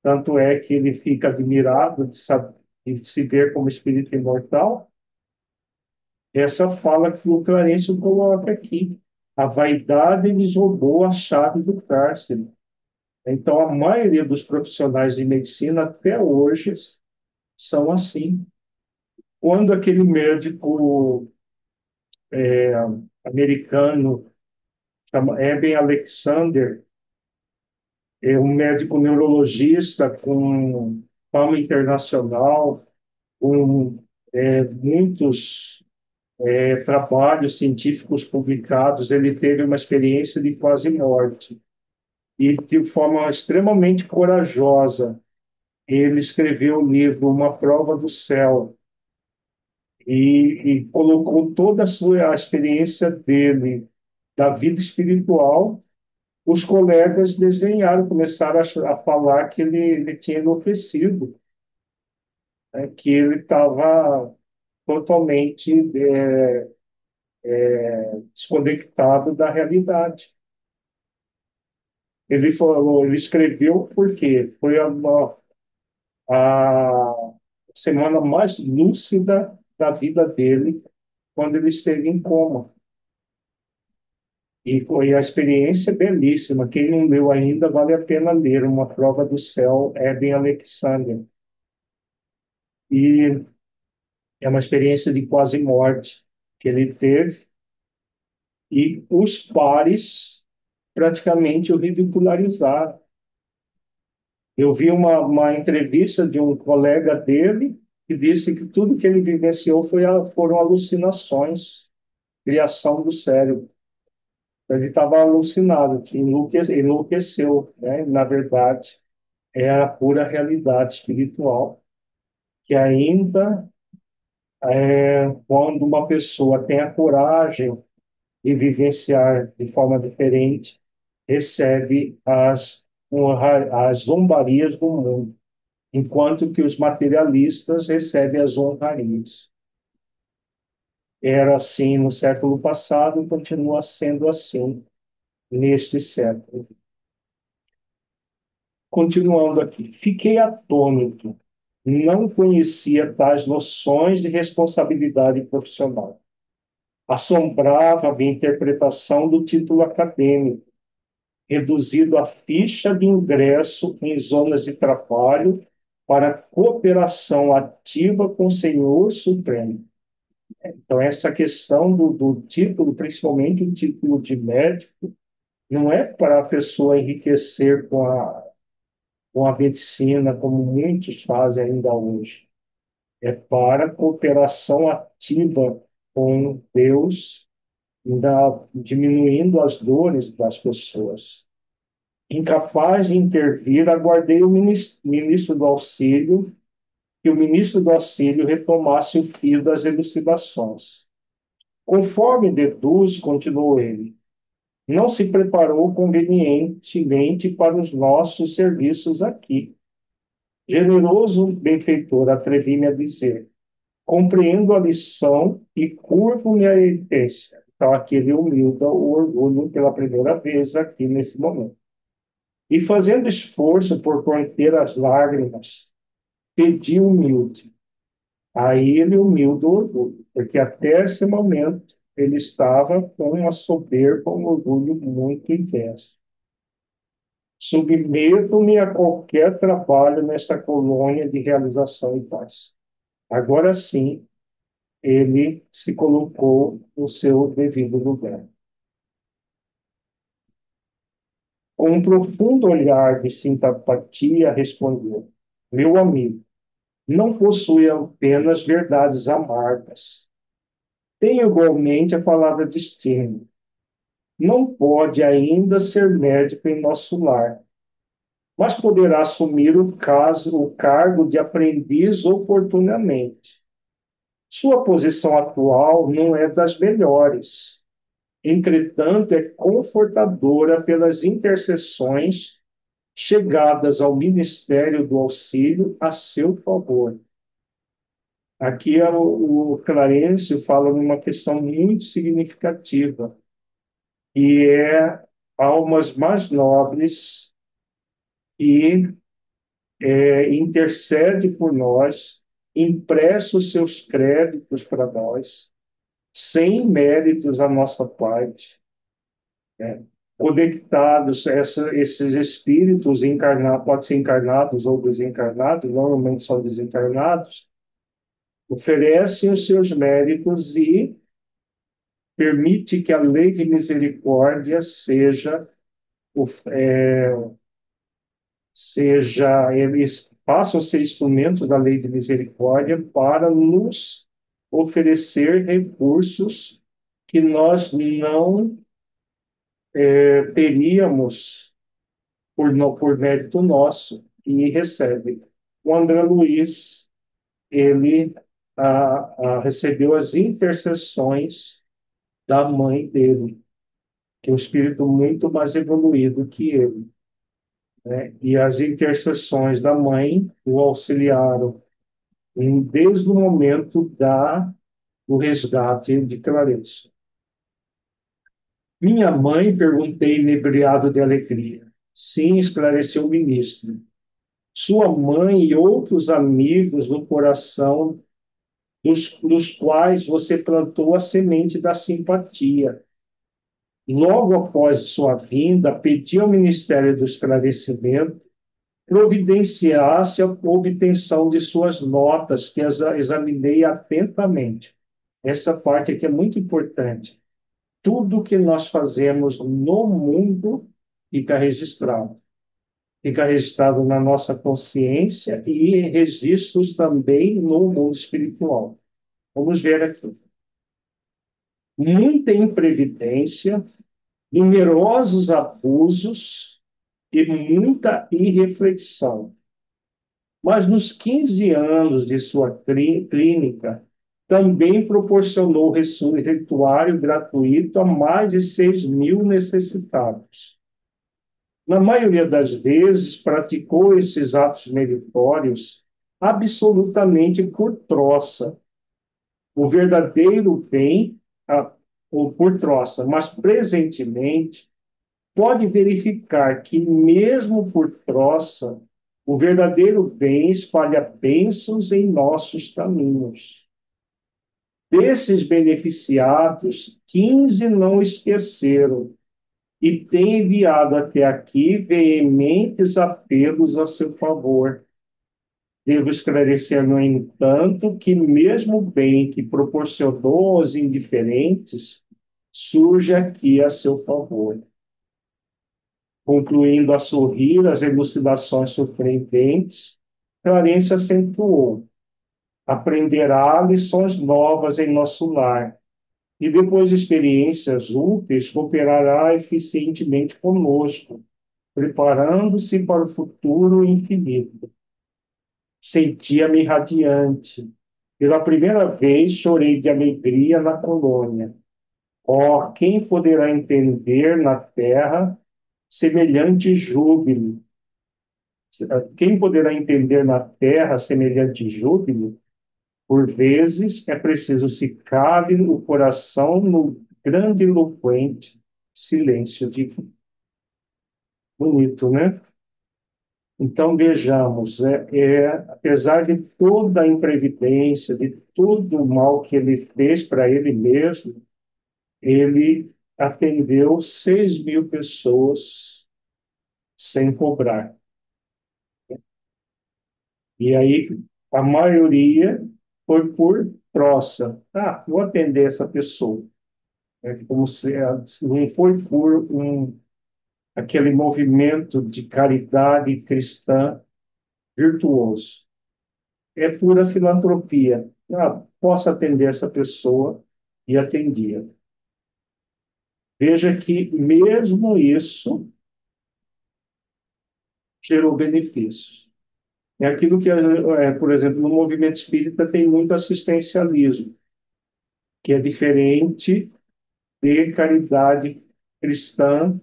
[SPEAKER 1] tanto é que ele fica admirado de, saber, de se ver como espírito imortal. Essa fala que o Clarencio coloca aqui. A vaidade lhes roubou a chave do cárcere. Então, a maioria dos profissionais de medicina, até hoje, são assim. Quando aquele médico americano, chama Eben Alexander, é um médico neurologista com fama internacional, com muitos trabalhos científicos publicados, ele teve uma experiência de quase morte. E, de forma extremamente corajosa, ele escreveu o livro Uma Prova do Céu e colocou toda a experiência dele, da vida espiritual. Os colegas desenharam, começaram a falar que ele tinha enlouquecido, né, que ele estava totalmente desconectado da realidade. Ele falou, ele escreveu porque foi a semana mais lúcida da vida dele quando ele esteve em coma. E a experiência é belíssima. Quem não leu ainda, vale a pena ler Uma Prova do Céu, Eben Alexander. E é uma experiência de quase morte que ele teve. E os pares praticamente o ridicularizaram. Eu vi uma entrevista de um colega dele que disse que tudo que ele vivenciou foram alucinações, criação do cérebro. Ele estava alucinado, que enlouqueceu, né? Na verdade, é a pura realidade espiritual, que ainda, quando uma pessoa tem a coragem de vivenciar de forma diferente, recebe as zombarias do mundo, enquanto que os materialistas recebem as honrarias. Era assim no século passado e continua sendo assim neste século. Continuando aqui, fiquei atônito. Não conhecia tais noções de responsabilidade profissional. Assombrava a minha interpretação do título acadêmico, reduzido à ficha de ingresso em zonas de trabalho para cooperação ativa com o Senhor Supremo. Então, essa questão do título, principalmente o título de médico, não é para a pessoa enriquecer com a medicina, como muitos fazem ainda hoje. É para cooperação ativa com Deus, diminuindo as dores das pessoas. Incapaz de intervir, aguardei o ministro do Auxílio, que o ministro do Auxílio retomasse o fio das elucidações. Conforme deduz, continuou ele, não se preparou convenientemente para os nossos serviços aqui. Generoso benfeitor, atrevi-me a dizer, compreendo a lição e curvo minha essência. Então, aqui ele humilda o orgulho pela primeira vez aqui nesse momento. E fazendo esforço por conter as lágrimas, pedi humilde. Aí ele humilda o orgulho, porque até esse momento ele estava com uma soberba, um orgulho muito intenso. Submeto-me a qualquer trabalho nesta colônia de realização e paz. Agora sim, ele se colocou no seu devido lugar. Com um profundo olhar de simpatia, respondeu: Meu amigo, não possui apenas verdades amargas. Tem igualmente a palavra destino. não pode ainda ser médico em nosso lar, mas poderá assumir o cargo de aprendiz oportunamente. Sua posição atual não é das melhores. Entretanto, é confortadora pelas intercessões chegadas ao Ministério do Auxílio a seu favor. Aqui o Clarencio fala numa questão muito significativa, que é almas mais nobres que intercede por nós, empresta os seus créditos para nós, sem méritos à nossa parte, né? Conectados, esses espíritos encarnados, pode ser encarnados ou desencarnados, normalmente são desencarnados, oferecem os seus méritos e permite que a lei de misericórdia eles passam a ser instrumentos da lei de misericórdia para nos oferecer recursos que nós não teríamos por mérito nosso e recebe. O André Luiz, ele recebeu as intercessões da mãe dele, que é um espírito muito mais evoluído que ele, né? E as intercessões da mãe o auxiliaram desde o momento do resgate de Clarice. Minha mãe, perguntei, inebriado de alegria. Sim, esclareceu o ministro. Sua mãe e outros amigos no coração dos quais você plantou a semente da simpatia. Logo após sua vinda, pedi ao Ministério do Esclarecimento providenciasse a obtenção de suas notas, que as examinei atentamente. Essa parte aqui é muito importante. Tudo que nós fazemos no mundo fica registrado. Fica registrado na nossa consciência e em registros também no mundo espiritual. Vamos ver aqui. Muita imprevidência, numerosos abusos e muita irreflexão. Mas nos 15 anos de sua clínica, também proporcionou rituário gratuito a mais de 6.000 necessitados. Na maioria das vezes, praticou esses atos meritórios absolutamente por troça. O verdadeiro bem, ou por troça, mas presentemente, pode verificar que, mesmo por troça, o verdadeiro bem espalha bênçãos em nossos caminhos. Desses beneficiados, 15 não esqueceram e têm enviado até aqui veementes apelos a seu favor. Devo esclarecer, no entanto, que mesmo o bem que proporcionou aos indiferentes surge aqui a seu favor. Concluindo a sorrir as elucidações surpreendentes, Clarencio acentuou: aprenderá lições novas em nosso lar e, depois de experiências úteis, cooperará eficientemente conosco, preparando-se para o futuro infinito. Sentia-me radiante. Pela primeira vez, chorei de alegria na colônia. Oh, quem poderá entender na terra semelhante júbilo? Quem poderá entender na terra semelhante júbilo? Por vezes é preciso se cabe o coração no grande eloquente silêncio divino. Bonito, né? Então vejamos, apesar de toda a imprevidência, de todo o mal que ele fez para ele mesmo, ele atendeu 6.000 pessoas sem cobrar. E aí, a maioria foi por troça. Ah, vou atender essa pessoa. É como se não foi por aquele movimento de caridade cristã virtuoso. É pura filantropia. Ah, posso atender essa pessoa e atendia. Veja que mesmo isso gerou benefícios. É aquilo que, por exemplo, no movimento espírita tem muito assistencialismo, que é diferente de caridade cristã,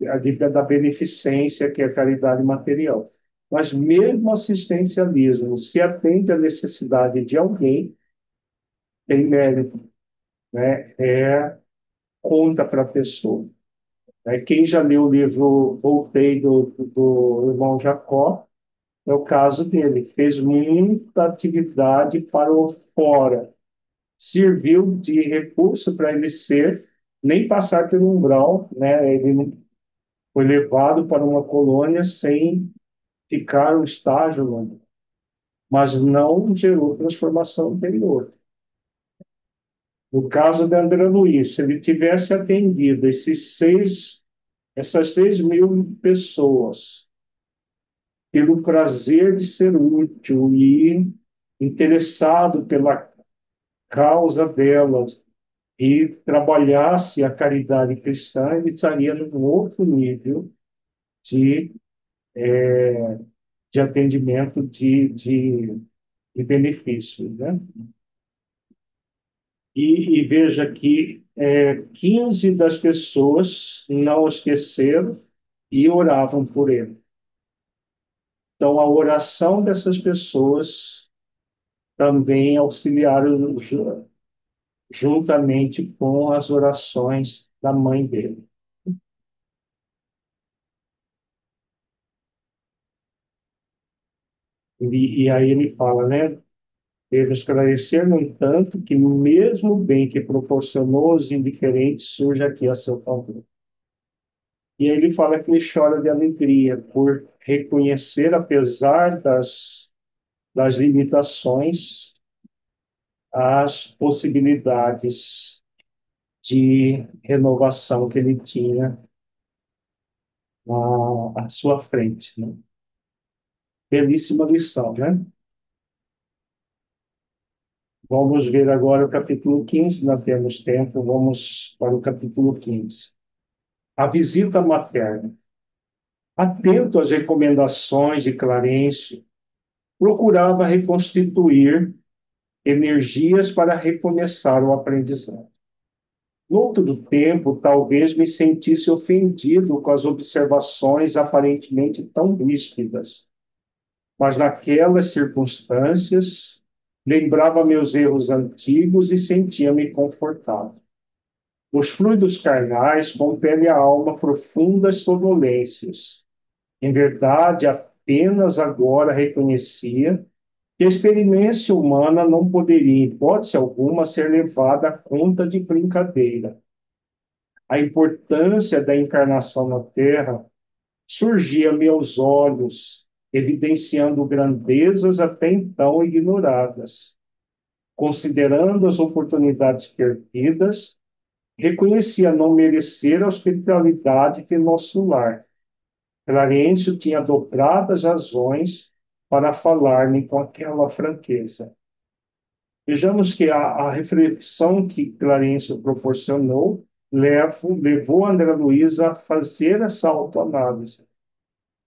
[SPEAKER 1] a dívida da beneficência, que é a caridade material. Mas mesmo assistencialismo, se atende à necessidade de alguém, tem mérito, né? Conta para a pessoa. Quem já leu o livro Voltei do irmão Jacó, é o caso dele. Fez muita atividade para o fora. Serviu de recurso para ele ser, nem passar pelo umbral, né? Ele não foi levado para uma colônia sem ficar um estágio longo, mas não gerou transformação interior. No caso de André Luiz, se ele tivesse atendido essas 6.000 pessoas pelo prazer de ser útil e interessado pela causa delas e trabalhasse a caridade cristã, ele estaria num outro nível de, de atendimento de benefícios, né? E veja que 15 das pessoas não o esqueceram e oravam por ele. Então, a oração dessas pessoas também auxiliaram juntamente com as orações da mãe dele. E aí ele fala, né? Devo esclarecer, no entanto, que mesmo o bem que proporcionou aos indiferentes surge aqui a seu favor. E aí ele fala que ele chora de alegria por reconhecer, apesar das limitações, as possibilidades de renovação que ele tinha à sua frente, né? Belíssima lição, né? Vamos ver agora o capítulo 15, nós temos tempo, vamos para o capítulo 15. A visita materna. Atento às recomendações de Clarencio, procurava reconstituir energias para recomeçar o aprendizado. No outro tempo, talvez me sentisse ofendido com as observações aparentemente tão ríspidas, mas naquelas circunstâncias, lembrava meus erros antigos e sentia-me confortável. Os fluidos carnais compelem a alma a profundas sonolências. Em verdade, apenas agora reconhecia que a experiência humana não poderia, em hipótese alguma, ser levada à conta de brincadeira. A importância da encarnação na Terra surgia-me aos olhos, evidenciando grandezas até então ignoradas. Considerando as oportunidades perdidas, reconhecia não merecer a hospitalidade de nosso lar. Clarencio tinha dobradas razões para falar-me com aquela franqueza. Vejamos que a reflexão que Clarencio proporcionou levou André Luiz a fazer essa autoanálise.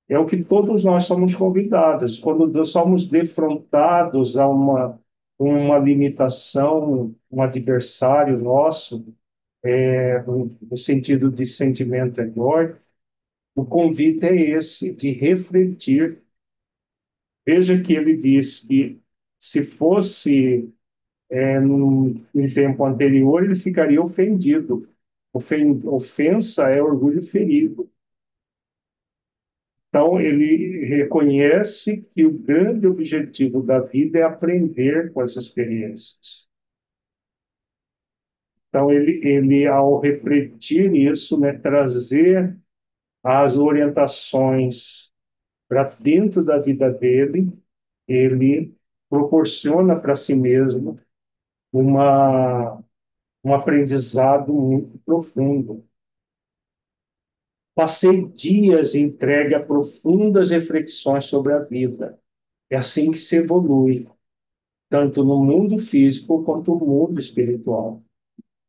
[SPEAKER 1] É o que todos nós somos convidados. Quando nós somos defrontados a uma limitação, um adversário nosso, no sentido de sentimento egóico, o convite é esse, de refletir. Veja que ele diz que se fosse num tempo anterior, ele ficaria ofendido. Ofensa é orgulho ferido. Então, ele reconhece que o grande objetivo da vida é aprender com as experiências. Então, ele ao refletir isso, né, trazer as orientações para dentro da vida dele, ele proporciona para si mesmo uma, um aprendizado muito profundo. Passei dias entregue a profundas reflexões sobre a vida. É assim que se evolui, tanto no mundo físico quanto no mundo espiritual.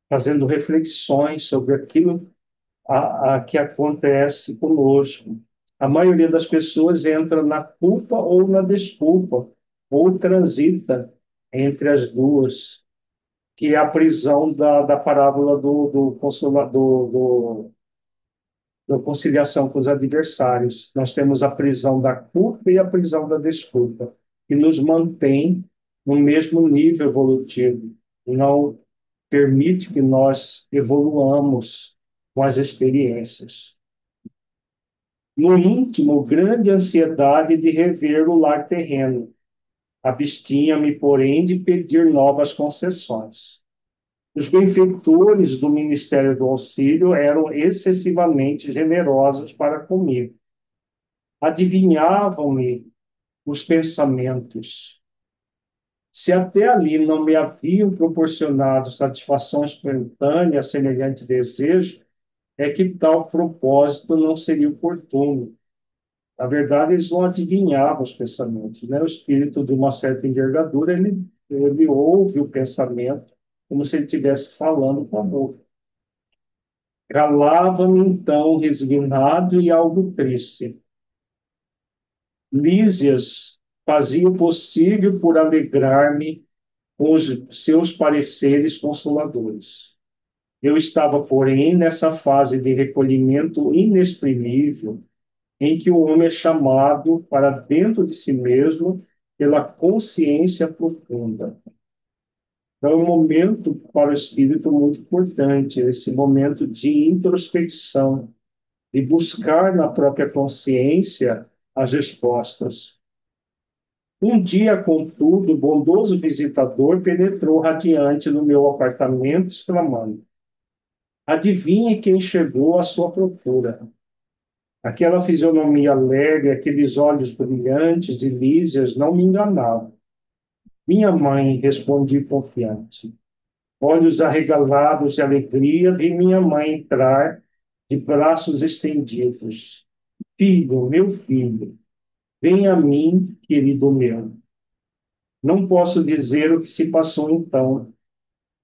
[SPEAKER 1] fazendo reflexões sobre aquilo que acontece conosco. A maioria das pessoas entra na culpa ou na desculpa, ou transita entre as duas, que é a prisão da parábola do consolador, da conciliação com os adversários. Nós temos a prisão da culpa e a prisão da desculpa, que nos mantém no mesmo nível evolutivo, não permite que nós evoluamos com as experiências. No íntimo, grande ansiedade de rever o lar terreno. Abstinha-me, porém, de pedir novas concessões. Os benfeitores do Ministério do Auxílio eram excessivamente generosos para comigo. Adivinhavam-me os pensamentos. Se até ali não me haviam proporcionado satisfação espontânea a semelhante desejo, é que tal propósito não seria oportuno. Na verdade, eles não adivinhavam os pensamentos, né? O espírito de uma certa envergadura, ele ouve o pensamento como se ele estivesse falando com a boca. Calava-me, então, resignado e algo triste. Lísias fazia o possível por alegrar-me com os seus pareceres consoladores. Eu estava, porém, nessa fase de recolhimento inexprimível, em que o homem é chamado para dentro de si mesmo pela consciência profunda. Então, é um momento para o espírito muito importante, esse momento de introspecção, de buscar na própria consciência as respostas. Um dia, contudo, o bondoso visitador penetrou radiante no meu apartamento, exclamando: Adivinhe quem chegou à sua procura. Aquela fisionomia alegre, aqueles olhos brilhantes de Lísias não me enganavam. Minha mãe, respondi confiante. Olhos arregalados de alegria, vi minha mãe entrar de braços estendidos. Filho, meu filho, vem a mim, querido meu. Não posso dizer o que se passou então.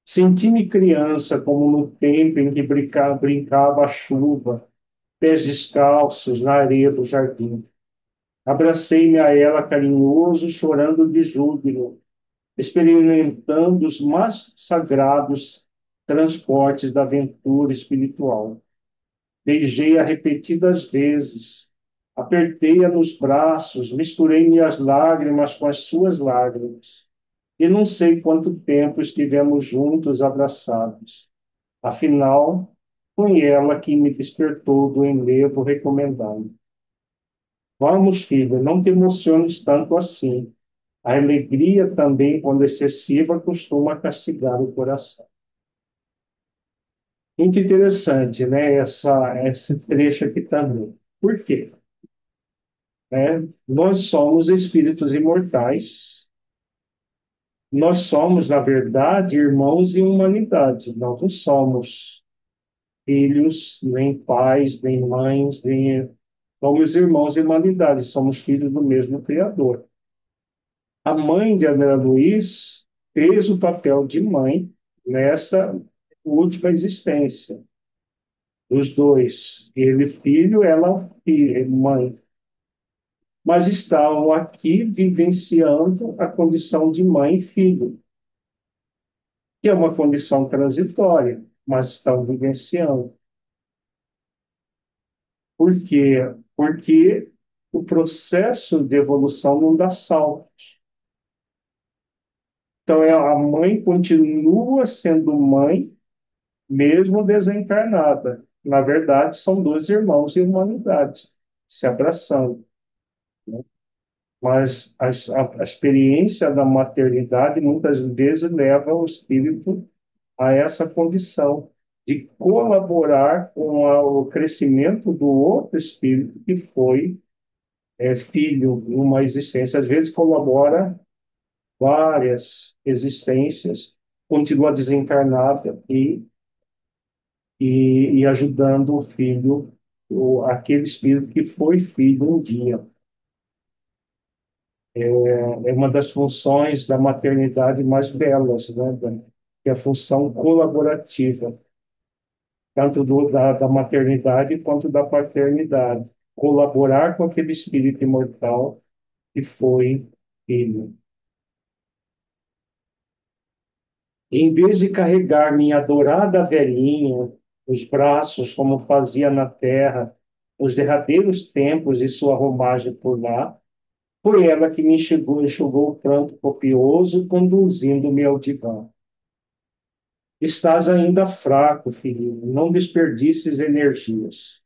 [SPEAKER 1] Senti-me criança, como no tempo em que brincava a chuva, pés descalços na areia do jardim. Abracei-me a ela carinhoso, chorando de júbilo, experimentando os mais sagrados transportes da aventura espiritual. Beijei-a repetidas vezes, apertei-a nos braços, misturei minhas lágrimas com as suas lágrimas. E não sei quanto tempo estivemos juntos, abraçados. Afinal, foi ela que me despertou do enlevo recomendado. Vamos, filha, não te emociones tanto assim. A alegria também, quando excessiva, costuma castigar o coração. Muito interessante, né? Esse trecho aqui também. Por quê? Nós somos espíritos imortais. Nós somos, na verdade, irmãos em humanidade. Nós não somos filhos, nem pais, nem mães, nem... Somos irmãos em humanidade. Somos filhos do mesmo Criador. A mãe de André Luiz fez o papel de mãe nessa última existência. Os dois, ele filho, ela filha, mãe. Mas estavam aqui vivenciando a condição de mãe e filho, que é uma condição transitória, mas estão vivenciando. Por quê? Porque o processo de evolução não dá salto. Então, a mãe continua sendo mãe, mesmo desencarnada. Na verdade, são dois irmãos em humanidade, se abraçando. Mas a experiência da maternidade muitas vezes leva o espírito a essa condição de colaborar com o crescimento do outro espírito que foi filho em uma existência. Às vezes colabora várias existências, continua desencarnada e ajudando o filho, aquele espírito que foi filho um dia. É uma das funções da maternidade mais belas, né, Dani? que é a função colaborativa, tanto da maternidade quanto da paternidade. Colaborar com aquele espírito imortal que foi ele. Em vez de carregar minha adorada velhinha nos braços, como fazia na terra, nos derradeiros tempos de sua romagem por lá, foi ela que me enxugou o pranto copioso, conduzindo-me ao divã. Estás ainda fraco, filhinho, não desperdices energias.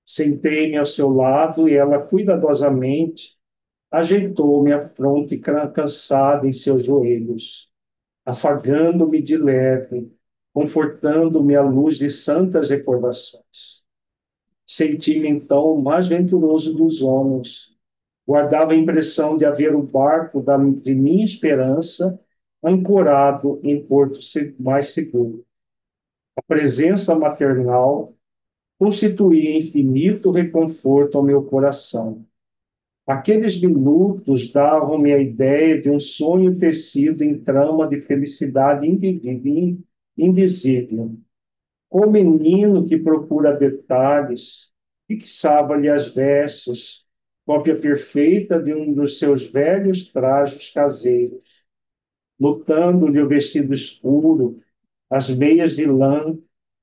[SPEAKER 1] Sentei-me ao seu lado e ela cuidadosamente ajeitou minha fronte cansada em seus joelhos, afagando-me de leve, confortando-me à luz de santas recordações. Senti-me então o mais venturoso dos homens. Guardava a impressão de haver o barco de minha esperança ancorado em porto mais seguro. A presença maternal constituía infinito reconforto ao meu coração. Aqueles minutos davam-me a ideia de um sonho tecido em trama de felicidade indizível. O menino que procura detalhes, fixava-lhe as vestes, cópia perfeita de um dos seus velhos trajos caseiros, lutando-lhe o vestido escuro, as meias de lã,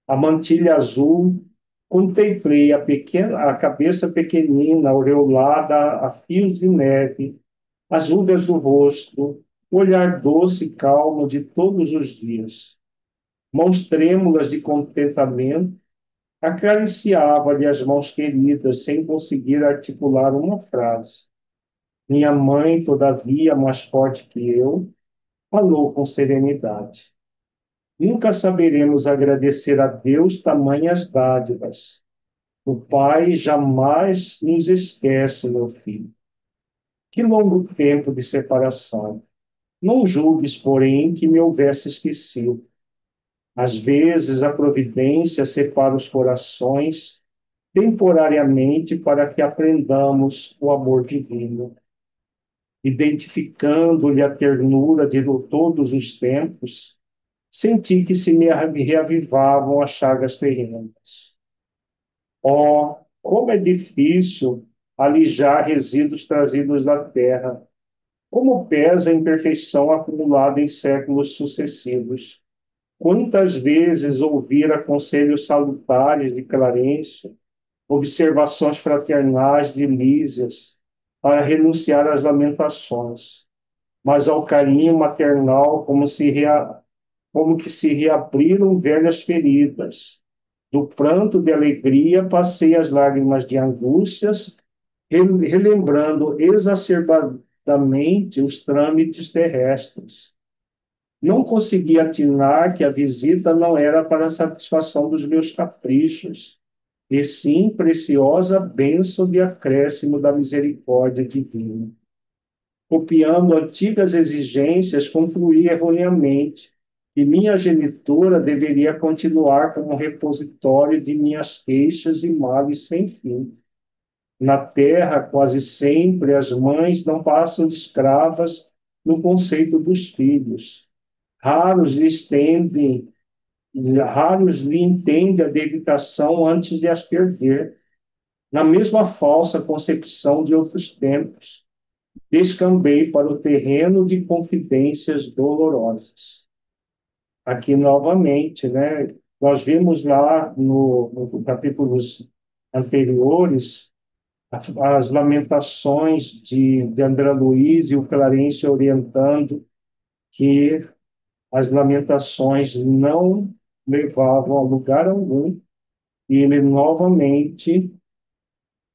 [SPEAKER 1] a mantilha azul. Contemplei a cabeça pequenina, aureolada a fios de neve, as rugas do rosto, o olhar doce e calmo de todos os dias. Mãos trêmulas de contentamento, acariciava-lhe as mãos queridas, sem conseguir articular uma frase. Minha mãe, todavia, mais forte que eu, falou com serenidade. Nunca saberemos agradecer a Deus tamanhas dádivas. O Pai jamais nos esquece, meu filho. Que longo tempo de separação. Não julgues, porém, que me houvesse esquecido. Às vezes, a providência separa os corações temporariamente para que aprendamos o amor divino. Identificando-lhe a ternura de todos os tempos, senti que se me reavivavam as chagas terrenas. Oh, como é difícil alijar resíduos trazidos da terra! Como pesa a imperfeição acumulada em séculos sucessivos! Quantas vezes ouvira conselhos salutares de Clarencio, observações fraternais de Lísias, para renunciar às lamentações, mas ao carinho maternal, como que se reabriram velhas feridas. Do pranto de alegria passei as lágrimas de angústias, relembrando exacerbadamente os trâmites terrestres. Não consegui atinar que a visita não era para a satisfação dos meus caprichos, e sim preciosa bênção de acréscimo da misericórdia divina. Copiando antigas exigências, concluí erroneamente que minha genitora deveria continuar como repositório de minhas queixas e males sem fim. Na terra, quase sempre, as mães não passam de escravas no conceito dos filhos. Raros lhes tendem, raros lhe entendem a dedicação antes de as perder. Na mesma falsa concepção de outros tempos, descambei para o terreno de confidências dolorosas. Aqui novamente, né? Nós vimos lá no capítulos anteriores as lamentações de André Luiz e o Clarencio orientando que as lamentações não levavam a lugar algum e ele novamente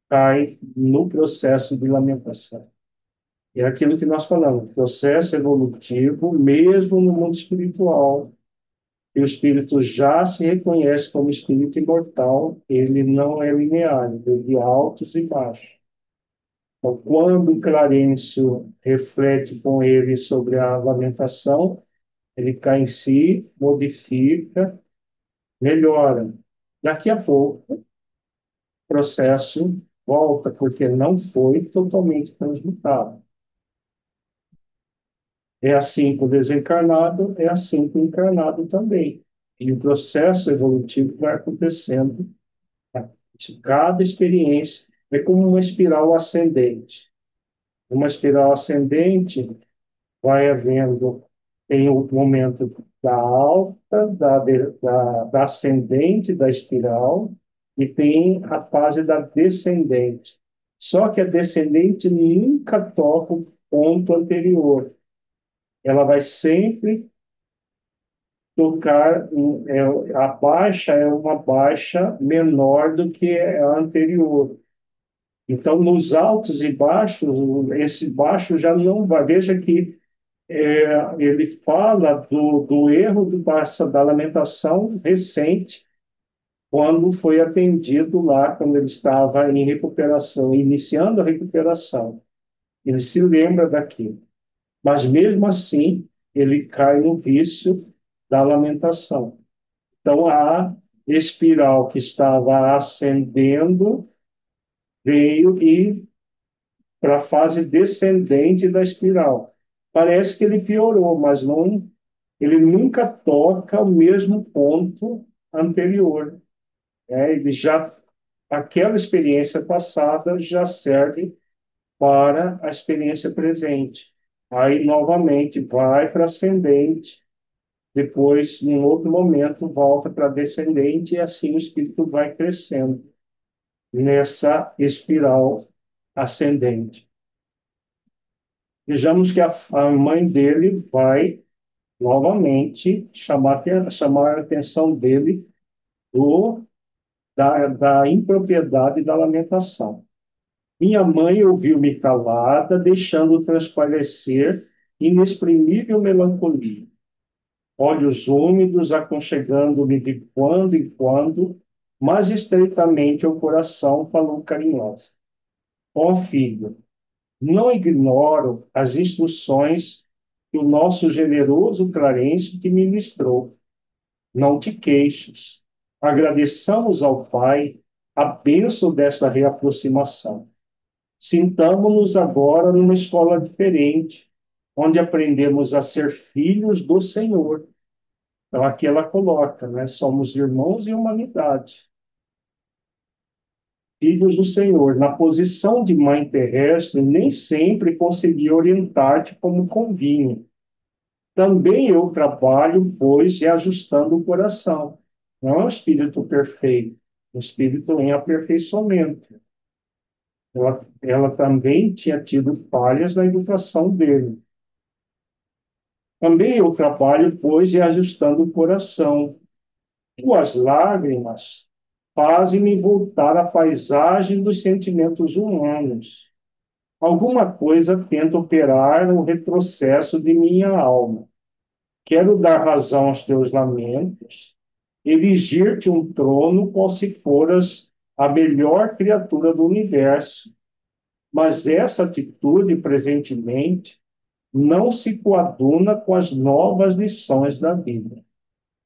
[SPEAKER 1] cai no processo de lamentação. É aquilo que nós falamos, processo evolutivo, mesmo no mundo espiritual, e o espírito já se reconhece como espírito imortal, ele não é linear, ele é de altos e baixos. Então, quando Clarencio reflete com ele sobre a lamentação, ele cai em si, modifica, melhora. Daqui a pouco, o processo volta, porque não foi totalmente transmutado. É assim com o desencarnado, é assim com o encarnado também. E o processo evolutivo vai acontecendo. Tá? Cada experiência é como uma espiral ascendente. Uma espiral ascendente vai havendo, tem o momento da alta, da ascendente da espiral, e tem a fase da descendente. Só que a descendente nunca toca o ponto anterior. Ela vai sempre tocar, a baixa é uma baixa menor do que a anterior. Então, nos altos e baixos, esse baixo já não vai. Veja que ele fala do erro da lamentação recente, quando foi atendido lá, quando ele estava em recuperação, iniciando a recuperação. Ele se lembra daquilo. Mas, mesmo assim, ele cai no vício da lamentação. Então, a espiral que estava ascendendo veio e para a fase descendente da espiral. Parece que ele piorou, mas não, ele nunca toca o mesmo ponto anterior. Ele já, aquela experiência passada já serve para a experiência presente. Aí, novamente, vai para ascendente, depois, em outro momento, volta para descendente, e assim o espírito vai crescendo nessa espiral ascendente. Vejamos que a mãe dele vai novamente chamar a atenção dele da impropriedade da lamentação. Minha mãe ouviu-me calada, deixando transparecer inexprimível melancolia. Olhos úmidos aconchegando-me de quando em quando, mas estreitamente ao coração, falou carinhosa. Ó filho, não ignoro as instruções que o nosso generoso Clarencio te ministrou. Não te queixes. Agradeçamos ao Pai a bênção desta reaproximação. Sintamo-nos agora numa escola diferente, onde aprendemos a ser filhos do Senhor. Então, aqui ela coloca, né? Somos irmãos em humanidade, filhos do Senhor. Na posição de mãe terrestre, nem sempre consegui orientar-te como convinha. Também eu trabalho, pois, reajustando o coração. Não é um espírito perfeito, um espírito em aperfeiçoamento. Ela também tinha tido falhas na educação dele. Também eu trabalho, pois, reajustando o coração. Tuas lágrimas fazem-me voltar à paisagem dos sentimentos humanos. Alguma coisa tenta operar no retrocesso de minha alma. Quero dar razão aos teus lamentos, erigir-te um trono qual se foras a melhor criatura do universo. Mas essa atitude, presentemente, não se coaduna com as novas lições da vida.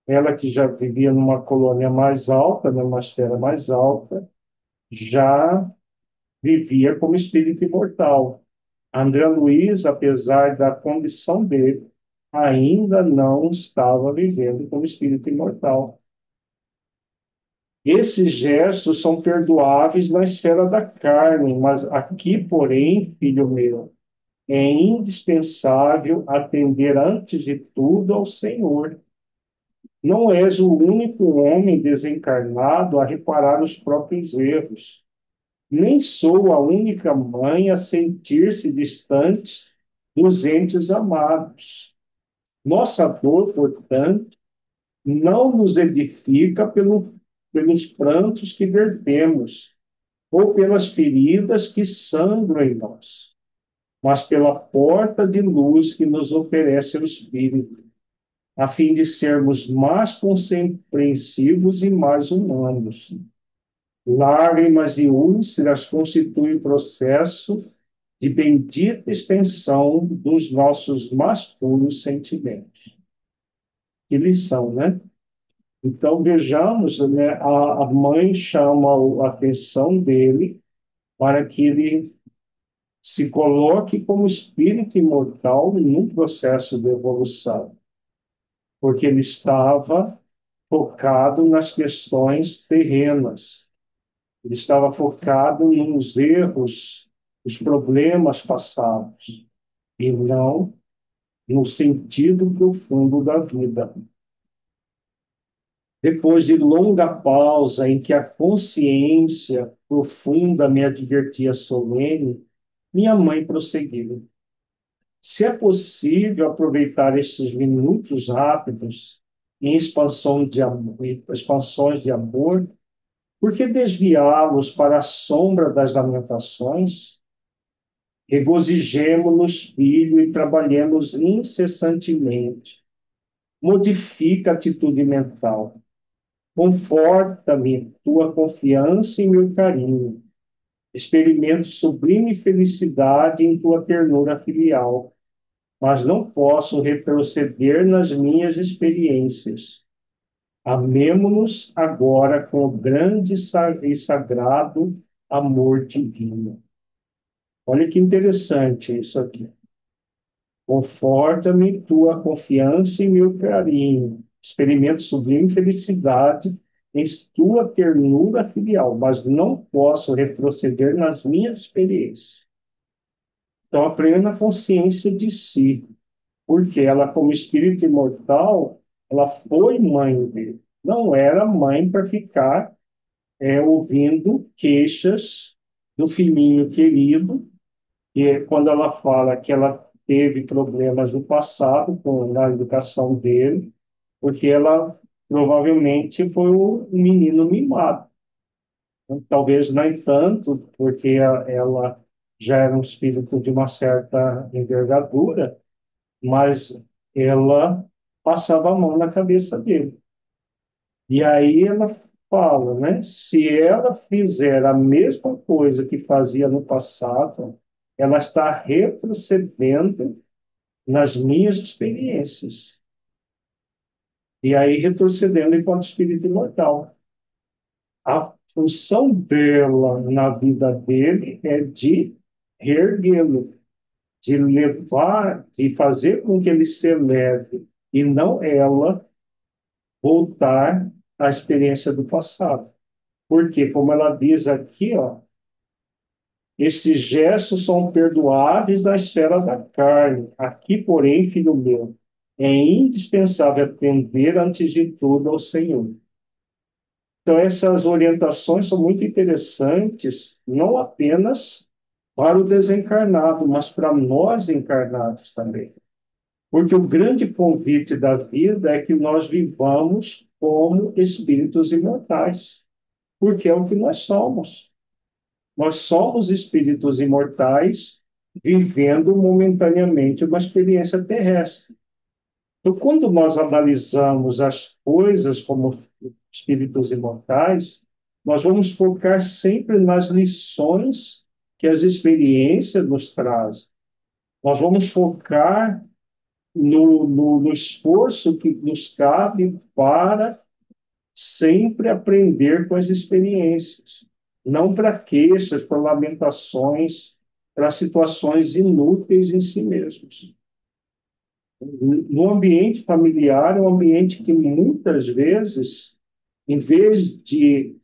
[SPEAKER 1] Ela que já vivia numa colônia mais alta, numa esfera mais alta, já vivia como espírito imortal. André Luiz, apesar da condição dele, ainda não estava vivendo como espírito imortal. Esses gestos são perdoáveis na esfera da carne, mas aqui, porém, filho meu, é indispensável atender antes de tudo ao Senhor. Não és o único homem desencarnado a reparar os próprios erros. Nem sou a única mãe a sentir-se distante dos entes amados. Nossa dor, portanto, não nos edifica pelos prantos que vertemos, ou pelas feridas que sangram em nós, mas pela porta de luz que nos oferece o Espírito, a fim de sermos mais compreensivos e mais humanos. Lágrimas e úlceras constituem o processo de bendita extensão dos nossos mais puros sentimentos. Que lição, né? Então, vejamos, né, a mãe chama a atenção dele para que ele se coloque como espírito imortal num processo de evolução, porque ele estava focado nas questões terrenas, ele estava focado nos erros, os problemas passados, e não no sentido profundo da vida. Depois de longa pausa em que a consciência profunda me advertia solene, minha mãe prosseguiu. Se é possível aproveitar estes minutos rápidos em expansões de amor, por que desviá-los para a sombra das lamentações? Regozijemo-nos, filho, e trabalhemos incessantemente. Modifica a atitude mental. Conforta-me tua confiança e meu carinho. Experimento sublime felicidade em tua ternura filial, mas não posso retroceder nas minhas experiências. Amemo-nos agora com o grande e sagrado amor divino. Olha que interessante isso aqui. Conforta-me tua confiança e meu carinho. Experimento sublime felicidade em tua ternura filial, mas não posso retroceder nas minhas experiências. Então, a plena consciência de si, porque ela, como espírito imortal, ela foi mãe dele. Não era mãe para ficar ouvindo queixas do filhinho querido, e quando ela fala que ela teve problemas no passado com a educação dele, porque ela provavelmente foi um menino mimado. Talvez nem tanto, porque ela já era um espírito de uma certa envergadura, mas ela passava a mão na cabeça dele. E aí ela fala, né? Se ela fizer a mesma coisa que fazia no passado, ela está retrocedendo nas minhas experiências. E aí retrocedendo enquanto espírito imortal. A função dela na vida dele é de reerguê-lo, de levar, de fazer com que ele se eleve, e não ela voltar à experiência do passado. Porque, como ela diz aqui, ó, esses gestos são perdoáveis na esfera da carne. Aqui, porém, filho meu, é indispensável atender antes de tudo ao Senhor. Então, essas orientações são muito interessantes, não apenas para o desencarnado, mas para nós encarnados também. Porque o grande convite da vida é que nós vivamos como espíritos imortais, porque é o que nós somos. Nós somos espíritos imortais vivendo momentaneamente uma experiência terrestre. Então, quando nós analisamos as coisas como espíritos imortais, nós vamos focar sempre nas lições que as experiências nos trazem. Nós vamos focar no esforço que nos cabe para sempre aprender com as experiências, não para queixas, para lamentações, para situações inúteis em si mesmos. No ambiente familiar, é um ambiente que muitas vezes, em vez de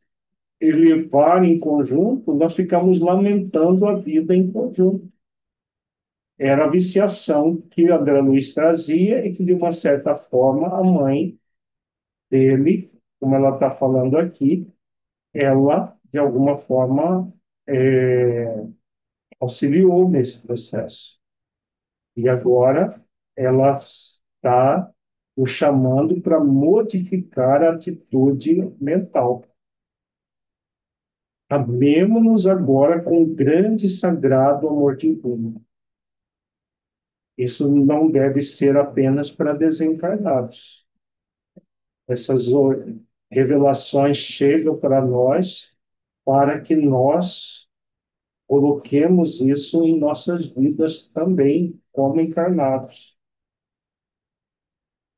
[SPEAKER 1] elevar em conjunto, nós ficamos lamentando a vida em conjunto. Era a viciação que André Luiz trazia e que, de uma certa forma, a mãe dele, como ela está falando aqui, ela, de alguma forma, auxiliou nesse processo. E agora ela está o chamando para modificar a atitude mental. Amemo-nos agora com o grande e sagrado amor divino. Isso não deve ser apenas para desencarnados. Essas revelações chegam para nós para que nós coloquemos isso em nossas vidas também, como encarnados.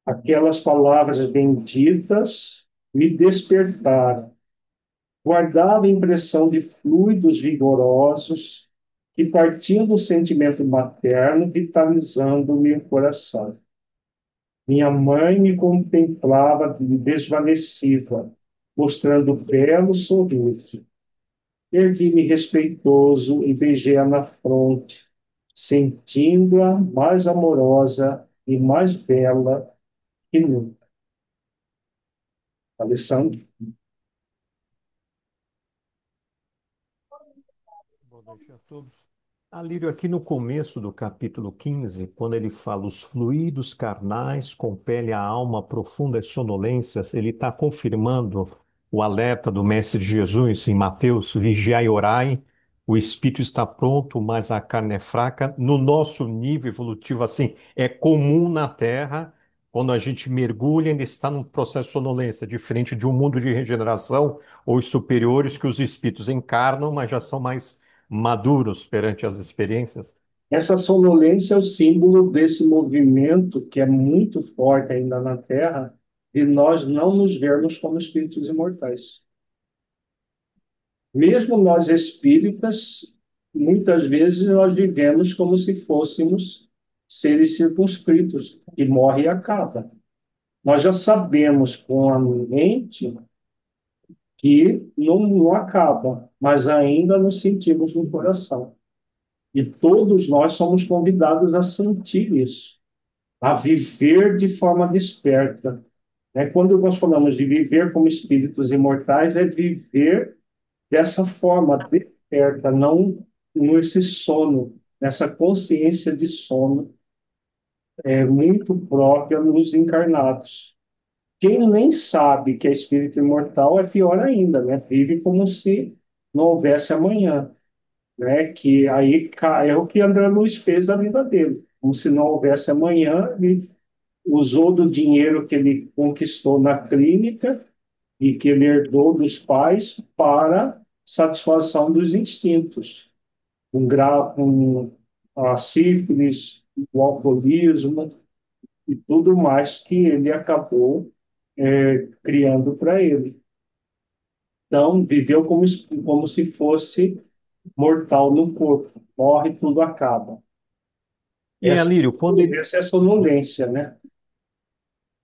[SPEAKER 1] Aquelas palavras benditas me despertaram. Guardava a impressão de fluidos vigorosos que partiam do sentimento materno, vitalizando meu coração. Minha mãe me contemplava desvanecida, mostrando belo sorriso. Ergui-me respeitoso e beijei-a na fronte, sentindo-a mais amorosa e mais bela que nunca. Alessandro?
[SPEAKER 3] Boa noite a todos. Alírio, aqui no começo do capítulo 15, quando ele fala os fluidos carnais compelem a alma a profundas sonolências, ele está confirmando o alerta do Mestre Jesus em Mateus, vigiai e orai, o espírito está pronto, mas a carne é fraca. No nosso nível evolutivo, assim, é comum na Terra, quando a gente mergulha, ainda está num processo de sonolência, diferente de um mundo de regeneração, ou os superiores que os espíritos encarnam, mas já são mais maduros perante as experiências?
[SPEAKER 1] Essa sonolência é o símbolo desse movimento que é muito forte ainda na Terra, de nós não nos vermos como espíritos imortais. Mesmo nós espíritas, muitas vezes nós vivemos como se fôssemos seres circunscritos, que morre e acaba. Nós já sabemos com a mente que não acaba, mas ainda nos sentimos no coração. E todos nós somos convidados a sentir isso, a viver de forma desperta. Quando nós falamos de viver como espíritos imortais, é viver dessa forma desperta, não nesse sono, nessa consciência de sono muito própria nos encarnados. Quem nem sabe que é espírito imortal é pior ainda, né? Vive como se não houvesse amanhã, né? Que aí é o que André Luiz fez da vida dele, como se não houvesse amanhã. Ele usou do dinheiro que ele conquistou na clínica e que ele herdou dos pais para satisfação dos instintos, com a sífilis, o alcoolismo e tudo mais que ele acabou criando para ele. Então, viveu como se fosse mortal no corpo. Morre, tudo acaba.
[SPEAKER 3] E
[SPEAKER 1] Essa,
[SPEAKER 3] Alírio,
[SPEAKER 1] essa é a sonolência, né?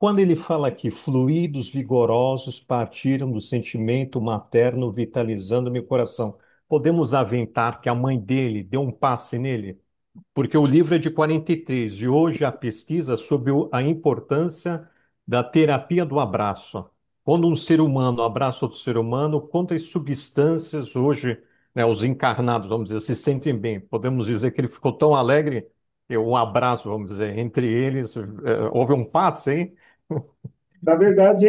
[SPEAKER 3] quando ele fala que fluidos vigorosos partiram do sentimento materno, vitalizando meu coração, podemos aventar que a mãe dele deu um passe nele? Porque o livro é de 43 e hoje a pesquisa sobre a importância da terapia do abraço. Quando um ser humano abraça outro ser humano, quantas substâncias hoje, né, os encarnados, vamos dizer, se sentem bem. Podemos dizer que ele ficou tão alegre que um abraço, vamos dizer, entre eles, houve um passe, hein?
[SPEAKER 1] Na verdade,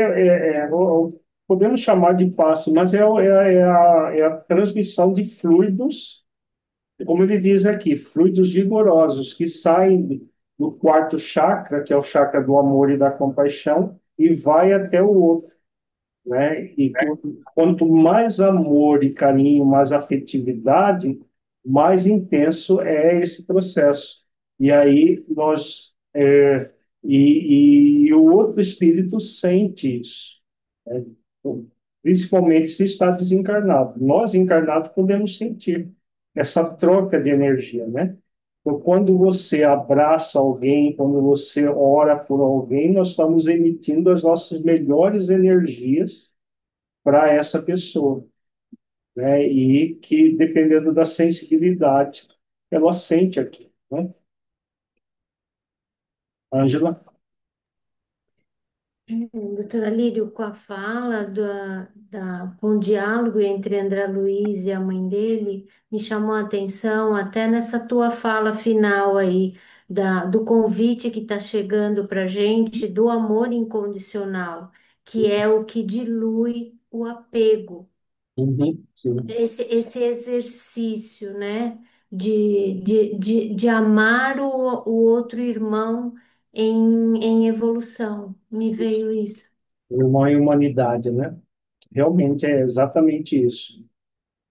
[SPEAKER 1] podemos chamar de passe, mas é a transmissão de fluidos, como ele diz aqui, fluidos vigorosos que saem do quarto chakra, que é o chakra do amor e da compaixão, e vai até o outro, né? E quanto mais amor e carinho, mais afetividade, mais intenso é esse processo. E aí e o outro espírito sente isso, né? Principalmente se está desencarnado. Nós encarnados podemos sentir essa troca de energia, né? Então, quando você abraça alguém, quando você ora por alguém, nós estamos emitindo as nossas melhores energias para essa pessoa, né? E que, dependendo da sensibilidade, ela sente aqui, né? Ângela?
[SPEAKER 4] Doutora Lírio, com a fala com o diálogo entre André Luiz e a mãe dele, me chamou a atenção até nessa tua fala final aí, do convite que está chegando para a gente do amor incondicional, que é o que dilui o apego.
[SPEAKER 1] Uhum, sim.
[SPEAKER 4] Esse exercício, né, de amar o outro irmão em evolução. Me veio isso.
[SPEAKER 1] Irmão e humanidade, né? Realmente é exatamente isso.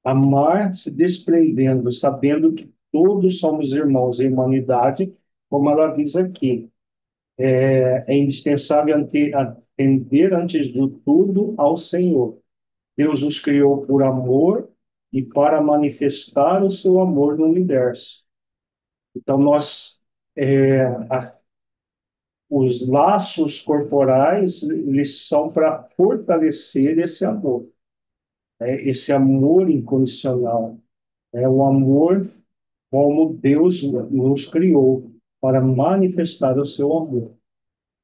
[SPEAKER 1] Amar se desprendendo, sabendo que todos somos irmãos em humanidade, como ela diz aqui. É indispensável atender antes de tudo ao Senhor. Deus nos criou por amor e para manifestar o seu amor no universo. Então, os laços corporais, eles são para fortalecer esse amor, né? Esse amor incondicional. É o amor como Deus nos criou para manifestar o seu amor.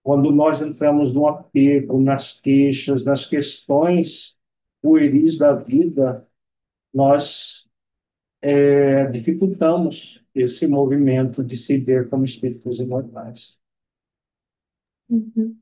[SPEAKER 1] Quando nós entramos no apego, nas queixas, nas questões pueris da vida, nós dificultamos esse movimento de se ver como espíritos imortais.
[SPEAKER 4] Uhum.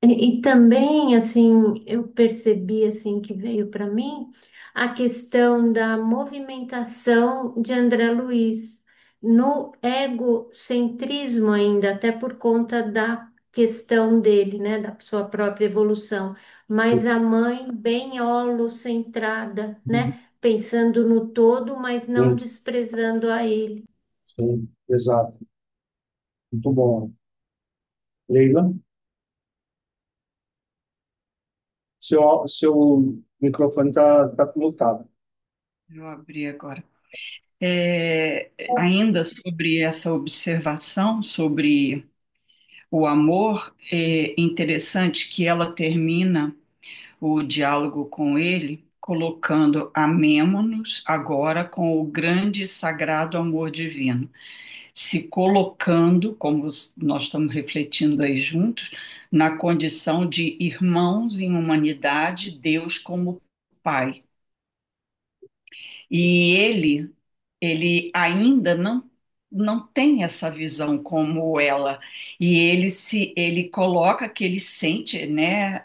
[SPEAKER 4] E também, assim, eu percebi, assim, que veio para mim a questão da movimentação de André Luiz no egocentrismo ainda, até por conta da questão dele, né, da sua própria evolução, mas a mãe bem holocentrada, né, pensando no todo, mas não
[SPEAKER 1] Sim,
[SPEAKER 4] desprezando a ele.
[SPEAKER 1] sim, exato. Muito bom. Leila, seu microfone está mutado.
[SPEAKER 5] Eu abri agora. Ainda sobre essa observação sobre o amor, é interessante que ela termina o diálogo com ele colocando amemo-nos agora com o grande e sagrado amor divino, se colocando, como nós estamos refletindo aí juntos, na condição de irmãos em humanidade, Deus como Pai. E ele ainda não tem essa visão como ela. E ele coloca que ele sente, né,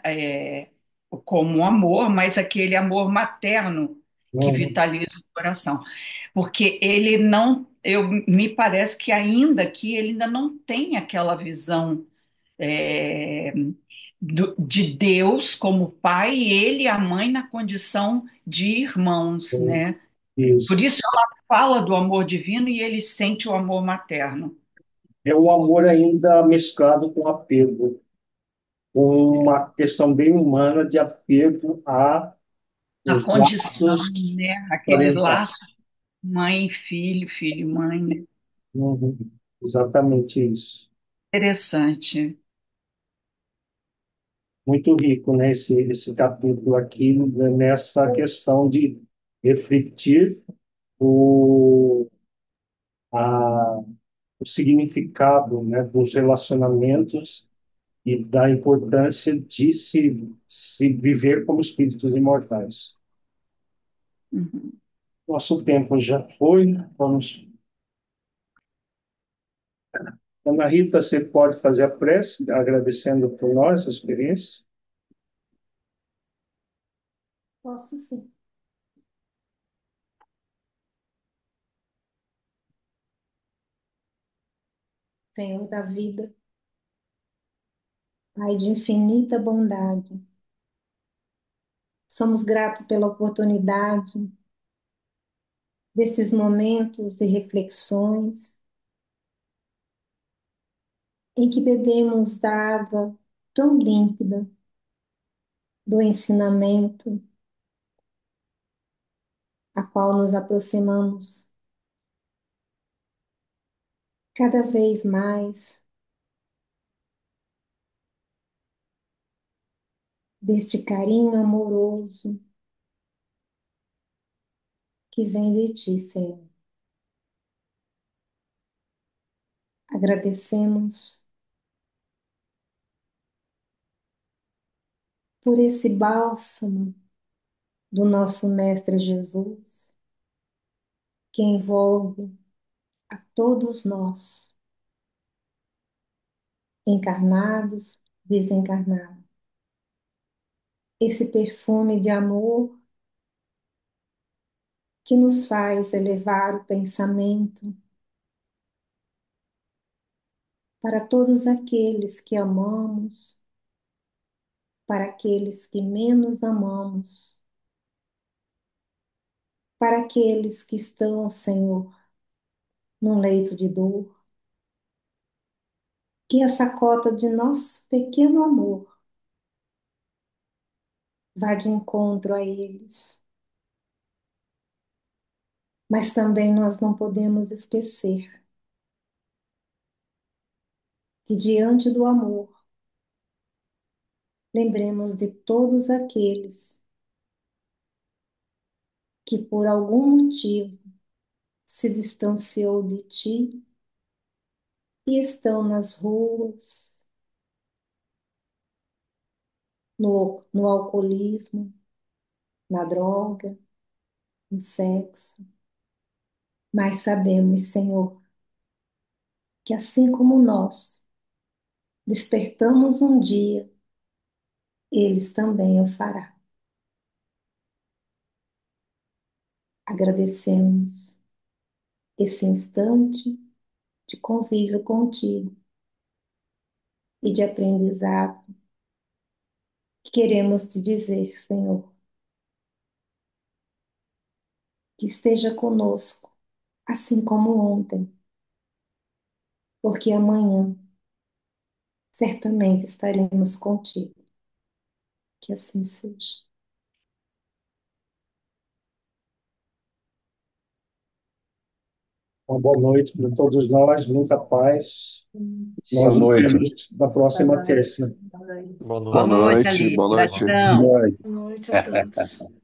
[SPEAKER 5] como amor, mas aquele amor materno que
[SPEAKER 1] Uhum,
[SPEAKER 5] vitaliza o coração. Porque ele não, me parece que ainda que ele ainda não tem aquela visão é, de Deus como pai e ele e a mãe na condição de irmãos,
[SPEAKER 1] sim,
[SPEAKER 5] né? Por
[SPEAKER 1] isso.
[SPEAKER 5] isso ela fala do amor divino e ele sente o amor materno.
[SPEAKER 1] É um amor ainda mesclado com apego, com uma questão bem humana de apego a
[SPEAKER 5] A
[SPEAKER 1] os
[SPEAKER 5] condição,
[SPEAKER 1] laços
[SPEAKER 5] né? Aquele
[SPEAKER 1] parentais.
[SPEAKER 5] laço mãe e filho, filho e mãe, né?
[SPEAKER 1] Uhum, exatamente isso.
[SPEAKER 5] Interessante.
[SPEAKER 1] Muito rico, né, esse capítulo aqui, né, nessa questão de refletir o, a, o significado, né, dos relacionamentos e da importância de se viver como espíritos imortais.
[SPEAKER 5] Uhum.
[SPEAKER 1] Nosso tempo já foi, vamos. Ana Rita, você pode fazer a prece, agradecendo por nós a experiência?
[SPEAKER 4] Posso sim. Senhor da vida, Pai de infinita bondade, somos gratos pela oportunidade destes momentos de reflexões em que bebemos da água tão límpida do ensinamento a qual nos aproximamos cada vez mais deste carinho amoroso que vem de Ti, Senhor. Agradecemos por esse bálsamo do nosso Mestre Jesus, que envolve a todos nós, encarnados, desencarnados. Esse perfume de amor que nos faz elevar o pensamento para todos aqueles que amamos, para aqueles que menos amamos, para aqueles que estão, Senhor, num leito de dor. Que essa cota de nosso pequeno amor vá de encontro a eles
[SPEAKER 6] Mas também nós não podemos esquecer que diante do amor, lembremos de todos aqueles que por algum motivo se distanciou de ti e estão nas ruas, no alcoolismo, na droga, no sexo. Mas sabemos, Senhor, que assim como nós despertamos um dia, eles também o farão. Agradecemos esse instante de convívio contigo e de aprendizado. Queremos te dizer, Senhor, que esteja conosco, assim como ontem, porque amanhã certamente estaremos contigo. Que assim seja.
[SPEAKER 1] Uma boa noite para todos nós, muita paz.
[SPEAKER 7] Boa
[SPEAKER 1] Nós nos
[SPEAKER 7] noite.
[SPEAKER 1] vemos na próxima terça.
[SPEAKER 3] Boa
[SPEAKER 7] Boa
[SPEAKER 3] noite.
[SPEAKER 5] Boa noite,
[SPEAKER 7] noite,
[SPEAKER 5] Ali.
[SPEAKER 7] boa noite.
[SPEAKER 5] Gratidão.
[SPEAKER 1] Boa noite.
[SPEAKER 4] Boa noite a todos.